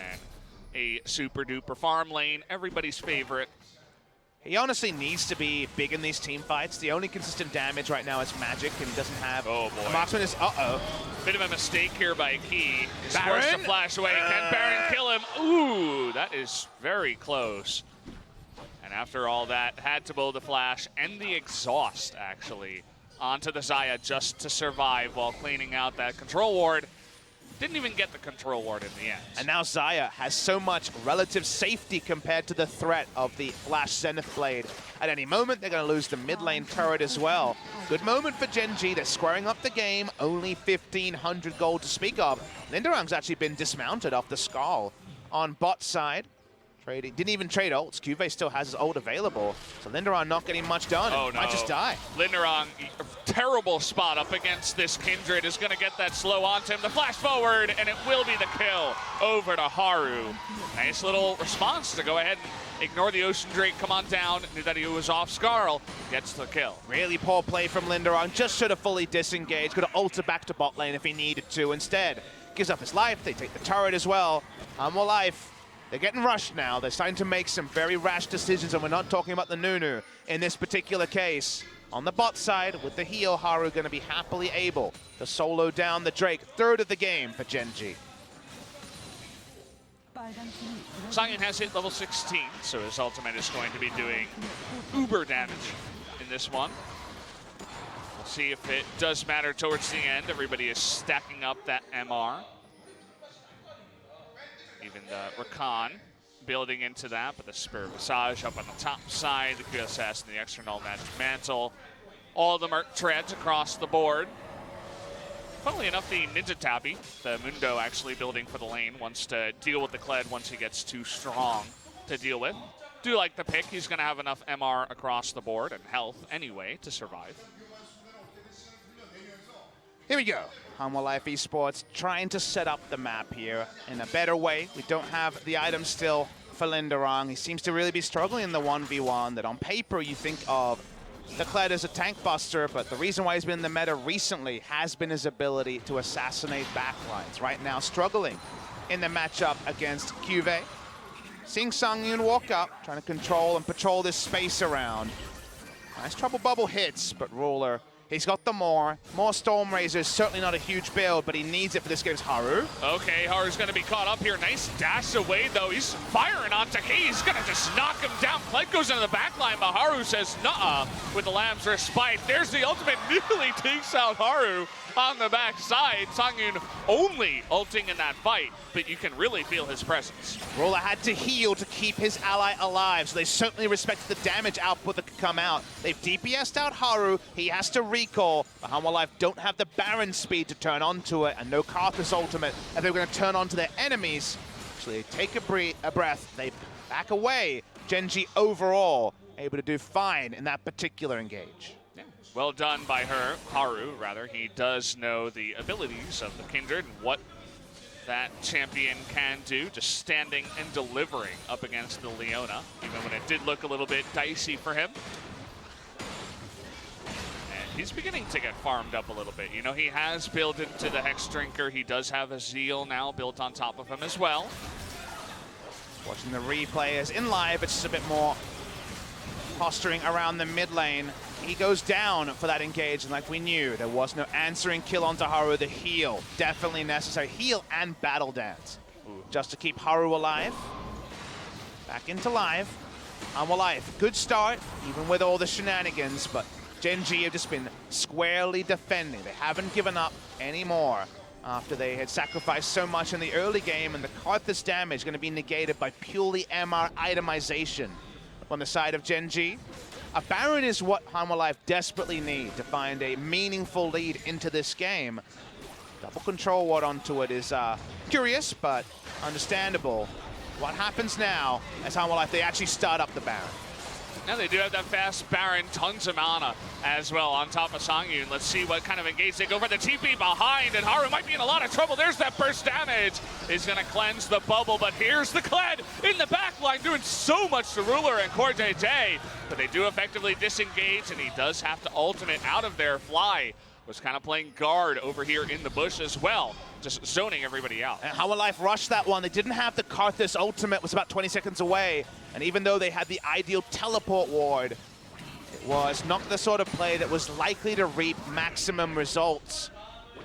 a super-duper farm lane, everybody's favorite. He honestly needs to be big in these team fights. The only consistent damage right now is magic, and he doesn't have... Oh, boy. The marksman is... Uh-oh. Bit of a mistake here by Key. He's Baron? forced to flash away. Can Baron kill him? Ooh, that is very close. And after all that, had to blow the flash and the exhaust, actually, onto the Xayah just to survive while cleaning out that control ward. Didn't even get the control ward in the end. And now Xayah has so much relative safety compared to the threat of the Flash Zenith Blade. At any moment, they're going to lose the mid lane turret as well. Good moment for Gen.G. They're squaring up the game. Only 1,500 gold to speak of. Lindorong's actually been dismounted off the Skull on bot side. Didn't even trade ults. Cuvée still has his ult available. So Lindorong not getting much done. Oh, no. Might just die. Lindorong, terrible spot up against this Kindred, is going to get that slow onto him. The flash forward, and it will be the kill over to Haru. Nice little response to go ahead and ignore the Ocean Drake, come on down, knew that he was off Skarl, gets the kill. Really poor play from Lindorong. Just should have fully disengaged. Could have ulted back to bot lane if he needed to. Instead, gives up his life. They take the turret as well. More life. They're getting rushed now. They're starting to make some very rash decisions, and we're not talking about the Nunu in this particular case. On the bot side, with the heal, Haru going to be happily able to solo down the Drake. Third of the game for Gen.G. Sangin has hit level 16, so his ultimate is going to be doing uber damage in this one. We'll see if it does matter towards the end. Everybody is stacking up that MR. Even the Rakan building into that, but the Spirit Visage up on the top side, the QSS and the extra null magic mantle. All the Merc treads across the board. Funnily enough, the Ninja Tabi, the Mundo actually building for the lane, wants to deal with the Kled once he gets too strong to deal with. Do like the pick, he's going to have enough MR across the board and health anyway to survive. Here we go. Hanwha Life Esports trying to set up the map here in a better way. We don't have the item still for Lindorong. He seems to really be struggling in the 1v1 that on paper you think of the Kled as a tank buster, but the reason why he's been in the meta recently has been his ability to assassinate backlines. Right now struggling in the matchup against Cuvée. Seeing Sangyun walk up, trying to control and patrol this space around. Nice trouble bubble hits, but Ruler, he's got the more Storm Razors, certainly not a huge build, but he needs it for this game's Haru. Okay, Haru's gonna be caught up here. Nice dash away though. He's firing on Takei. He's gonna just knock him down. Kled goes into the back line, but Haru says nuh-uh with the Lamb's Respite. There's the ultimate, nearly takes out Haru on the back side. Sangyun only ulting in that fight, but you can really feel his presence. Ruler had to heal to keep his ally alive, so they certainly respected the damage output that could come out. They've DPS'd out Haru. He has to recall, but Hanwha Life don't have the Baron speed to turn onto it, and no Karthus ultimate, and they're going to turn onto their enemies. Actually, they take a breath, they back away. Gen.G overall able to do fine in that particular engage. Yeah. Well done by Haru, rather. He does know the abilities of the Kindred and what that champion can do, just standing and delivering up against the Leona, even when it did look a little bit dicey for him. He's beginning to get farmed up a little bit. You know, he has built into the Hex Drinker. He does have a Zeal now built on top of him as well. Watching the replay as in live, it's just a bit more posturing around the mid lane. He goes down for that engage, and like we knew, there was no answering kill onto Haru. The heal, definitely necessary. Heal and battle dance. Ooh, just to keep Haru alive. Back into live. Hanwha Life, good start, even with all the shenanigans, but Gen.G have just been squarely defending. They haven't given up anymore after they had sacrificed so much in the early game, and the Karthus damage going to be negated by purely MR itemization on the side of Gen.G. A Baron is what Hanwha Life desperately need to find a meaningful lead into this game. Double control ward onto it is curious, but understandable. What happens now as Hanwha Life, they actually start up the Baron. Now they do have that fast Baron, tons of mana as well on top of Songyun. Let's see what kind of engage they go for the TP behind, and Haru might be in a lot of trouble. There's that burst damage. Is going to cleanse the bubble, but here's the Kled in the back line doing so much to Ruler and CoreJJ. But they do effectively disengage, and he does have to ultimate out of there. Fly was kind of playing guard over here in the bush as well, just zoning everybody out. And Hanwha Life rushed that one. They didn't have the Karthus ultimate, was about 20 seconds away. And even though they had the ideal teleport ward, it was not the sort of play that was likely to reap maximum results.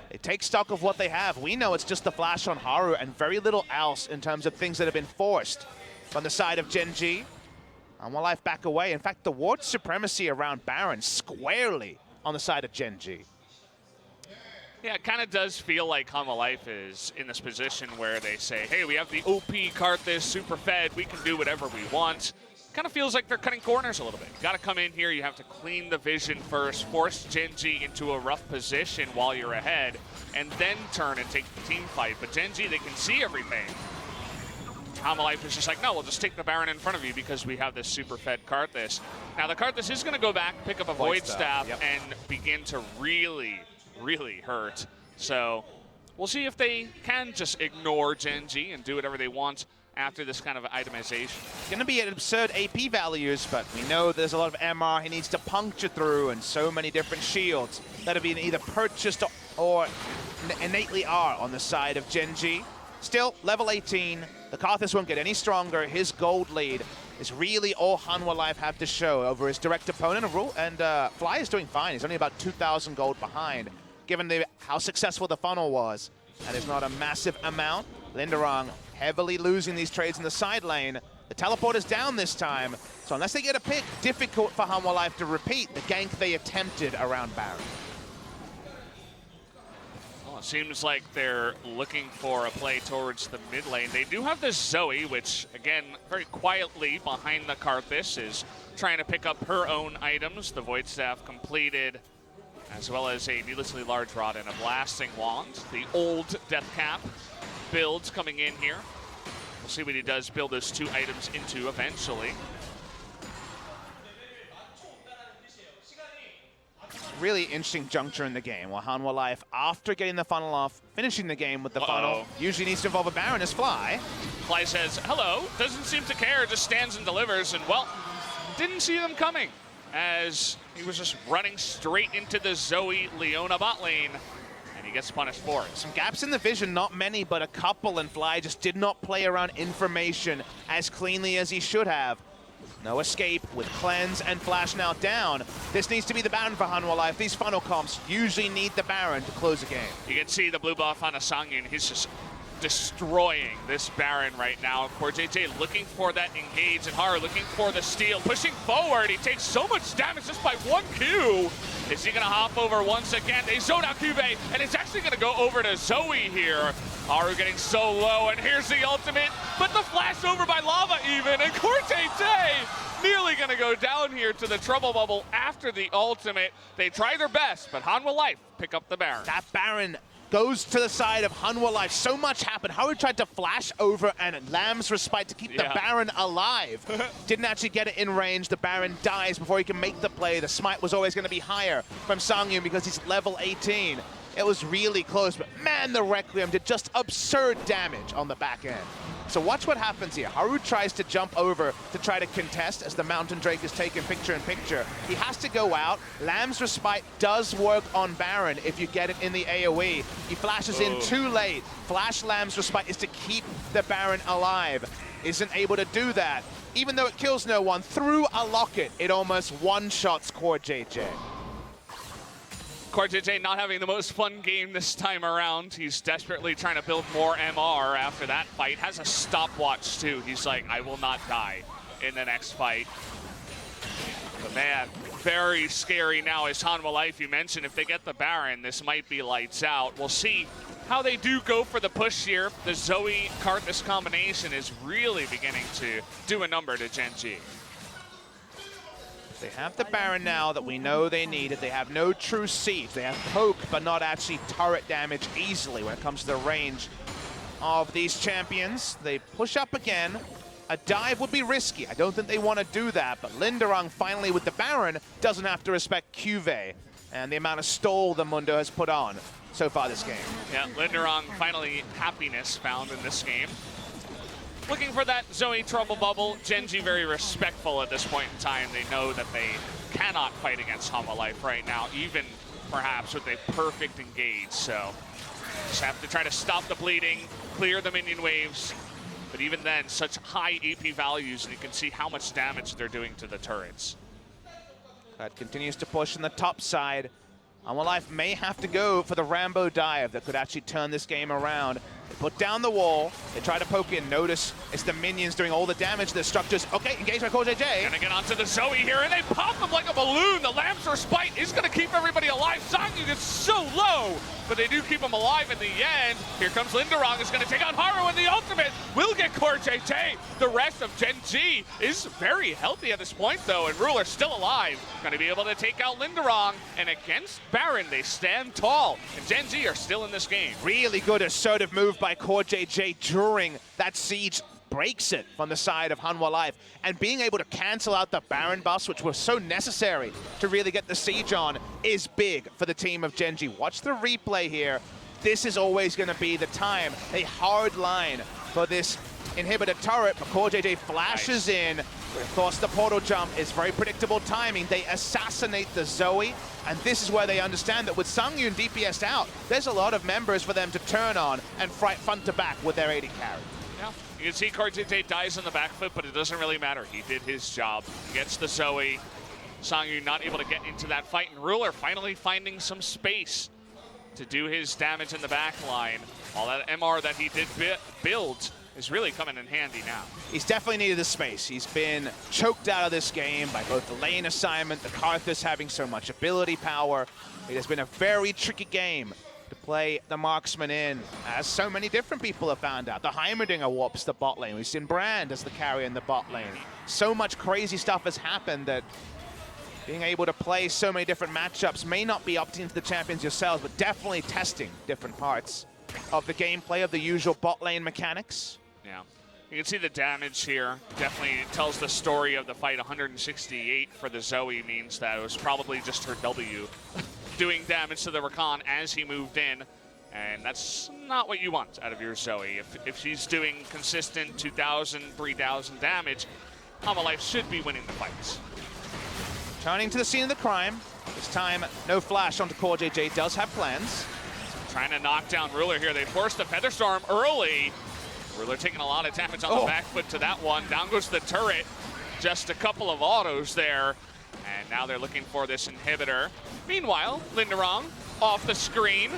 They take stock of what they have. We know it's just the flash on Haru and very little else in terms of things that have been forced from the side of Gen.G. Hanwha Life back away. In fact, the ward supremacy around Baron squarely on the side of Gen.G. Yeah, it kind of does feel like Hanwha Life is in this position where they say, hey, we have the OP Karthus super fed, we can do whatever we want. Kind of feels like they're cutting corners a little bit. Got to come in here, you have to clean the vision first, force Gen.G into a rough position while you're ahead, and then turn and take the team fight. But Gen.G, they can see everything. Hanwha Life is just like, no, we'll just take the Baron in front of you because we have this super fed Karthus. Now the Karthus is going to go back, pick up a Void Staff, yep, and begin to really hurt. So we'll see if they can just ignore Gen.G and do whatever they want after this kind of itemization. It's going to be at absurd AP values, but we know there's a lot of MR he needs to puncture through, and so many different shields that have been either purchased or innately are on the side of Gen.G. Still, level 18, the Karthus won't get any stronger. His gold lead is really all Hanwha Life have to show over his direct opponent. And Fly is doing fine. He's only about 2,000 gold behind, given how successful the funnel was. That is not a massive amount. Linderong heavily losing these trades in the side lane. The teleport is down this time, so unless they get a pick, difficult for Hanwha Life to repeat the gank they attempted around Baron. Well, it seems like they're looking for a play towards the mid lane. They do have this Zoe, which, again, very quietly behind the Karthus is trying to pick up her own items. The Void Staff completed, as well as a needlessly large rod and a blasting wand. The old Death Cap builds coming in here. We'll see what he does build those two items into eventually. Really interesting juncture in the game where Hanwha Life, after getting the funnel off, finishing the game with the funnel, usually needs to involve a Baron as Fly. Fly says, hello, doesn't seem to care, just stands and delivers, and well, didn't see them coming as he was just running straight into the Zoe Leona bot lane, and he gets punished for it. Some gaps in the vision, not many, but a couple, and Fly just did not play around information as cleanly as he should have. No escape with Cleanse and Flash now down. This needs to be the Baron for Hanwha Life. These funnel comps usually need the Baron to close a game. You can see the blue buff on a Songyun. He's just destroying this Baron right now. CoreJJ looking for that engage, and Haru looking for the steal. Pushing forward, he takes so much damage just by one Q. Is he gonna hop over once again? They zone out Cube, and it's actually gonna go over to Zoe here. Haru getting so low, and here's the ultimate, but the flash over by Lava even, and CoreJJ nearly gonna go down here to the trouble bubble after the ultimate. They try their best, but Hanwha Life pick up the Baron. That Baron goes to the side of Hanwha Life. So much happened. Haru tried to flash over and Lamb's Respite to keep the Baron alive. Didn't actually get it in range. The Baron dies before he can make the play. The smite was always going to be higher from Songyun because he's level 18. It was really close, but man, the Requiem did just absurd damage on the back end. So watch what happens here. Haru tries to jump over to try to contest as the Mountain Drake is taken picture-in-picture. He has to go out. Lamb's Respite does work on Baron if you get it in the AoE. He flashes in too late. Flash Lamb's Respite is to keep the Baron alive. Isn't able to do that. Even though it kills no one, through a locket, it almost one-shots CoreJJ. KorJJ not having the most fun game this time around. He's desperately trying to build more MR after that fight. Has a stopwatch too. He's like, I will not die in the next fight. But man, very scary now is Hanwha Life. You mentioned if they get the Baron, this might be lights out. We'll see how they do go for the push here. The Zoe Karthus combination is really beginning to do a number to Gen.G. They have the Baron now that we know they needed. They have no true siege. They have poke, but not actually turret damage easily when it comes to the range of these champions. They push up again. A dive would be risky. I don't think they want to do that, but Linderung finally with the Baron doesn't have to respect Cuvée and the amount of stall the Mundo has put on so far this game. Yeah, Linderung finally happiness found in this game. Looking for that Zoe trouble bubble. Gen.G very respectful at this point in time. They know that they cannot fight against Hanwha Life right now, even perhaps with a perfect engage. So just have to try to stop the bleeding, clear the minion waves. But even then, such high AP values, and you can see how much damage they're doing to the turrets. That continues to push on the top side. Hanwha Life may have to go for the Rambo dive that could actually turn this game around. They put down the wall. They try to poke in. Notice it's the minions doing all the damage to the structures. Okay, engaged by KorJJ. Gonna get onto the Zoe here, and they pop him like a balloon. The Lamster Spite is gonna keep everybody alive. Sangyun is so low, but they do keep him alive in the end. Here comes Linderung, is gonna take on Haru, and the ultimate will get KorJJ. The rest of Gen.G is very healthy at this point, though, and Ruler still alive. Gonna be able to take out Linderung, and against Baron, they stand tall, and Gen.G are still in this game. Really good assertive move by KorJJ during that siege. Breaks it from the side of Hanwha Life, and being able to cancel out the Baron buffs, which were so necessary to really get the siege on, is big for the team of Gen.G. Watch the replay here. This is always going to be the time, a hard line for this inhibitor turret, but KorJJ flashes in. Of course, the portal jump is very predictable timing. They assassinate the Zoe, and this is where they understand that with Sangyun DPS out, there's a lot of members for them to turn on and fight front to back with their AD carry. Yeah, you can see KorJJ dies on the back foot, but it doesn't really matter. He did his job. He gets the Zoe. Sangyun not able to get into that fight, and Ruler finally finding some space to do his damage in the back line. All that MR that he did build is really coming in handy now. He's definitely needed the space. He's been choked out of this game by both the lane assignment, the Karthus having so much ability power. It has been a very tricky game to play the marksman in, as so many different people have found out. The Heimerdinger warps the bot lane. We've seen Brand as the carry in the bot lane. So much crazy stuff has happened that being able to play so many different matchups may not be opting to the champions yourselves, but definitely testing different parts of the gameplay of the usual bot lane mechanics. Yeah, you can see the damage here. Definitely tells the story of the fight. 168 for the Zoe means that it was probably just her W doing damage to the Rakan as he moved in. And that's not what you want out of your Zoe. If she's doing consistent 2,000, 3,000 damage, Hanwha Life should be winning the fights. Turning to the scene of the crime. This time, no flash onto KorJJ. Does have plans. Trying to knock down Ruler here. They forced the Featherstorm early. Ruler taking a lot of damage on the back foot to that one. Down goes the turret. Just a couple of autos there. And now they're looking for this inhibitor. Meanwhile, Linderung off the screen.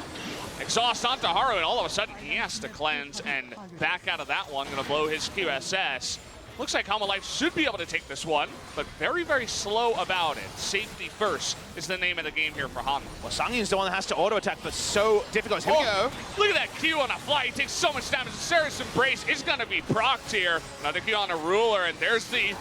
Exhaust onto Haru, and all of a sudden he has to cleanse and back out of that one. Gonna blow his QSS. Looks like Hanwha Life should be able to take this one, but very, very slow about it. Safety first is the name of the game here for Hanwha. Well, Sangyun's the one that has to auto-attack, but so difficult. Here we go. Look at that Q on a fly. He takes so much damage. Sarah's Embrace is going to be procced here. Another Q on a Ruler, and there's the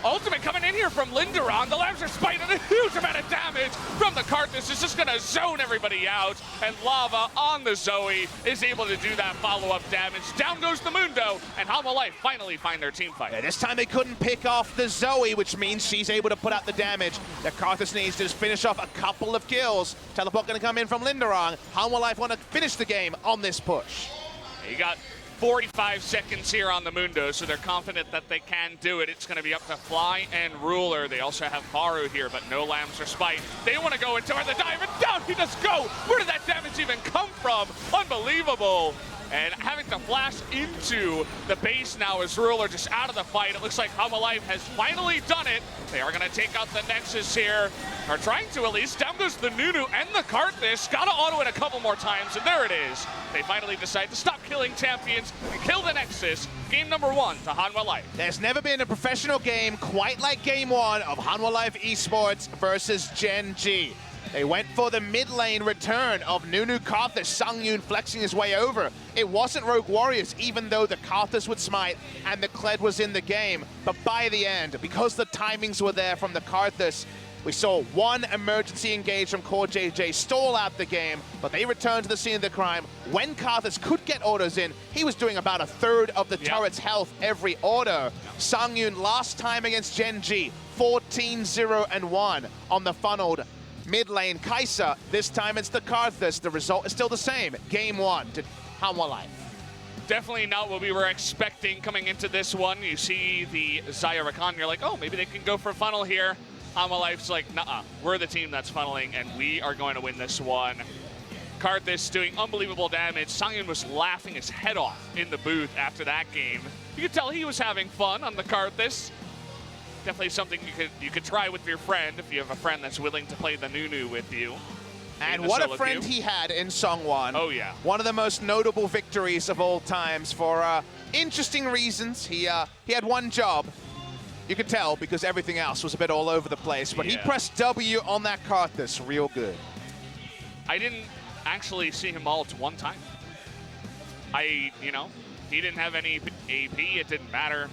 ultimate coming in here from Linderung. The Lamster Spite and a huge amount of damage from the Karthus is just going to zone everybody out, and Lava on the Zoe is able to do that follow-up damage. Down goes the Mundo, and Hanwha Life finally find their team fight. Yeah, this time they couldn't pick off the Zoe, which means she's able to put out the damage that Karthus needs to just finish off a couple of kills. Teleport going to come in from Linderung. Hanwha Life want to finish the game on this push. You got 45 seconds here on the Mundo, so they're confident that they can do it. It's going to be up to Fly and Ruler. They also have Haru here, but no Lambs or Spite. They want to go into the dive, and down he does go. Where did that damage even come from? Unbelievable. and having to flash into the base now as Ruler just out of the fight. It looks like Hanwha Life has finally done it. They are going to take out the Nexus here, or trying to at least. Down goes the Nunu and the Karthus. Got to auto it a couple more times, and there it is. They finally decide to stop killing champions and kill the Nexus. Game number 1 to Hanwha Life. There's never been a professional game quite like game 1 of Hanwha Life Esports versus Gen.G. They went for the mid lane return of Nunu Karthus, Sungyun flexing his way over. It wasn't Rogue Warriors, even though the Karthus would smite and the Kled was in the game. But by the end, because the timings were there from the Karthus, we saw one emergency engage from Core JJ stall out the game, but they returned to the scene of the crime. When Karthus could get autos in, he was doing about a third of the turret's health every auto. Sungyun last time against Gen.G, 14-0-1 on the funneled mid lane Kai'Sa. This time it's the Karthus. The result is still the same. Game 1 to Hanwha Life. Definitely not what we were expecting coming into this one. You see the Xayah Rakan, you're like, oh, maybe they can go for a funnel here. Hanwha Life's like, nah, we're the team that's funneling, and we are going to win this one. Karthus doing unbelievable damage. Sungyun was laughing his head off in the booth after that game. You could tell he was having fun on the Karthus. Definitely something you could try with your friend if you have a friend that's willing to play the Nunu with you. And what a friend he had in Songwon. Oh, yeah. One of the most notable victories of all times for interesting reasons. He had one job. You could tell because everything else was a bit all over the place. But he pressed W on that Karthus real good. I didn't actually see him ult one time. He didn't have any AP. It didn't matter.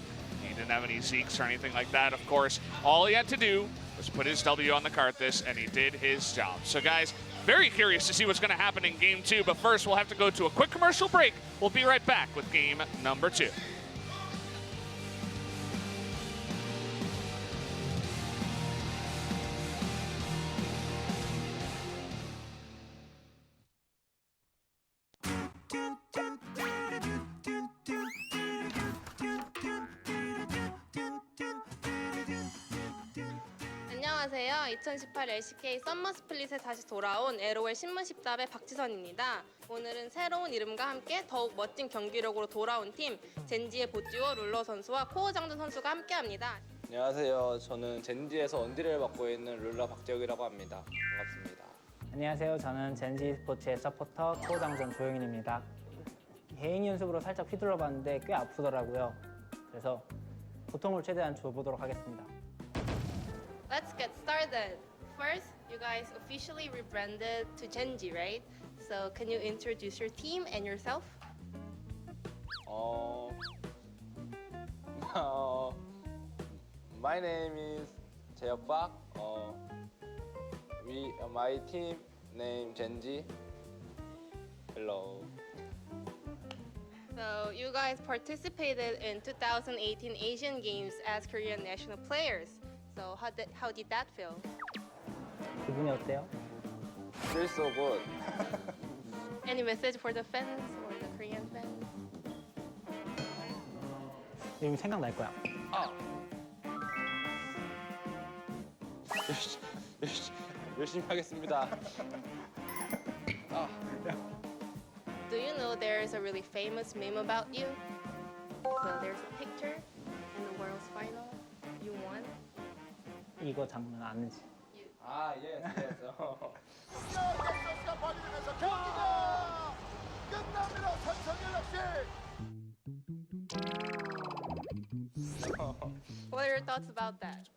He didn't have any Zeeks or anything like that, of course. All he had to do was put his W on the Karthus, and he did his job. So, guys, very curious to see what's going to happen in Game 2, but first we'll have to go to a quick commercial break. We'll be right back with Game number 2. 안녕하세요. 2018 LCK 썸머 스플릿에 다시 돌아온 LOL 신문 10답의 박지선입니다. 오늘은 새로운 이름과 함께 더욱 멋진 경기력으로 돌아온 팀 젠지의 보듀오 룰러 선수와 코어 장준 선수가 함께합니다. 안녕하세요. 저는 젠지에서 언디를 맡고 있는 룰러 박재욱이라고 합니다. 반갑습니다. 안녕하세요. 저는 젠지 스포츠의 서포터 코장전 조용인입니다. 개인 연습으로 살짝 휘둘러 봤는데 꽤 아프더라고요. 그래서 고통을 최대한 줘보도록 하겠습니다. Let's get started. First, you guys officially rebranded to Gen.G, right? So can you introduce your team and yourself? My name is Jaeok Park. My team name Gen.G. Hello. So you guys participated in 2018 Asian Games as Korean national players. So how did that feel? 기분이 어때요? Feels so good. Any message for the fans or the Korean fans? 이름 생각날 거야. 열심히 하겠습니다. Do you know there's a really famous meme about you? So there's a picture in the world's final. You won. 이거 장면 아는지. yes. What are your thoughts about that?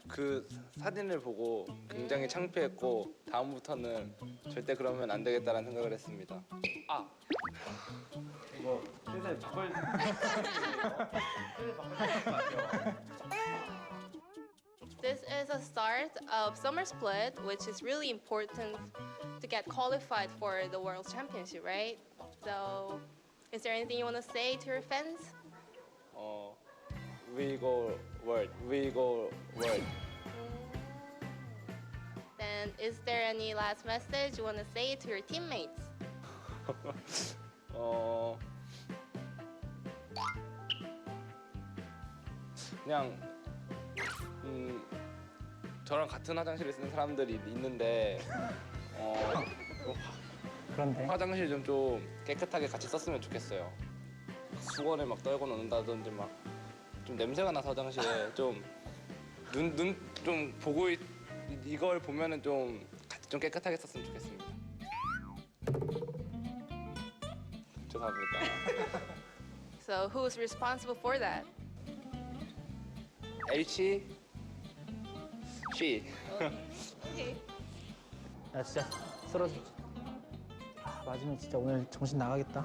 그 사진을 보고 굉장히 창피했고 다음부터는 절대 그러면 안 되겠다라는 생각을 했습니다. 이거 슬슬 바꿔야 This is a start of Summer Split, which is really important to get qualified for the World Championship, right? So, is there anything you want to say to your fans? We go world. Then, is there any last message you want to say to your teammates? 그냥 저랑 같은 화장실에 쓰는 사람들이 있는데 그런데 화장실 좀 깨끗하게 같이 썼으면 좋겠어요. 수건을 막 떨고 놓는다든지 막 좀 냄새가 나서 화장실에 좀 눈 좀 보고 이걸 보면은 좀 같이 좀 깨끗하게 썼으면 좋겠습니다. 죄송합니다. So who's responsible for that? H she. Okay. 야 진짜 쓰러져. 맞으면 진짜 오늘 정신 나가겠다.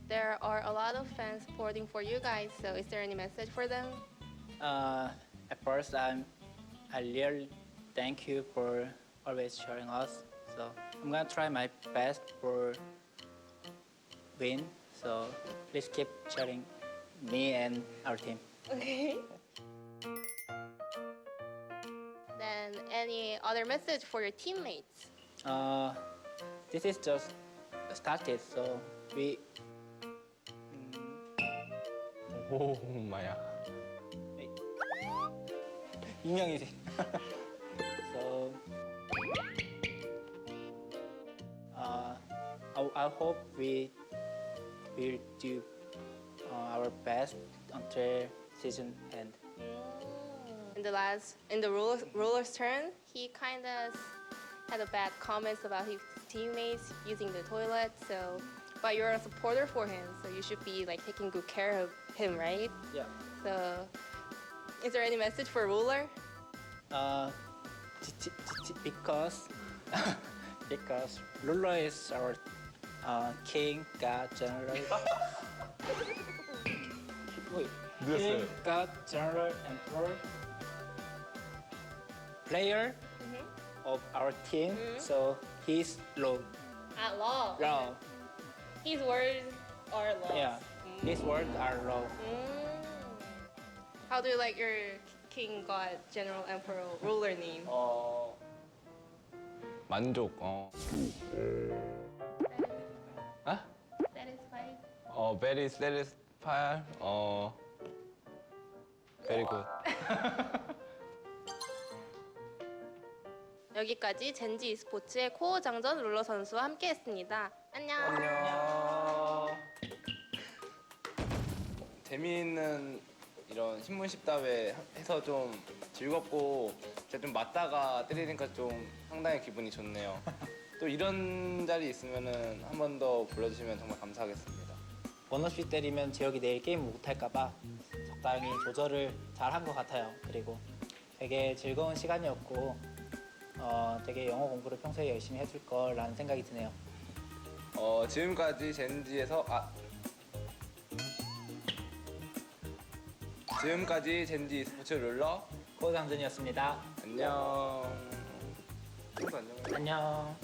There are a lot of fans supporting for you guys. So is there any message for them? At first, I really thank you for always cheering us. So I'm gonna try my best for win. So please keep cheering me and our team. Okay. Then any other message for your teammates? This is just started, so we. 오 마야. 익명이지. So, I hope we will do our best until season end. In the roller's turn, he kind of had a bad comments about his teammates using the toilet. So, but you're a supporter for him, so you should be like taking good care of him, right? Yeah. So, is there any message for roller? Because because Lula is our king, god, general. Wait, king, god, general, emperor, player of our team. So he's low. At law. Low. His words are law. Yeah, his words are low. How do you like your king, god, general, emperor, ruler name? 만족. Satisfied. very satisfied. very good. 여기까지 젠지 e스포츠의 코어 장전 룰러 선수와 함께했습니다. 안녕. 재미있는 이런 신문 십답에 해서 좀 즐겁고 제가 좀 맞다가 때리니까 좀 상당히 기분이 좋네요. 또 이런 자리 있으면은 한 번 더 불러주시면 정말 감사하겠습니다. 원없이 때리면 재혁이 내일 게임 못할까봐 적당히 조절을 잘 한 것 같아요. 그리고 되게 즐거운 시간이었고 되게 영어 공부를 평소에 열심히 해줄 거라는 생각이 드네요. 지금까지 젠지 e스포츠 룰러 코장전이었습니다. 안녕. 친구 안녕. 안녕.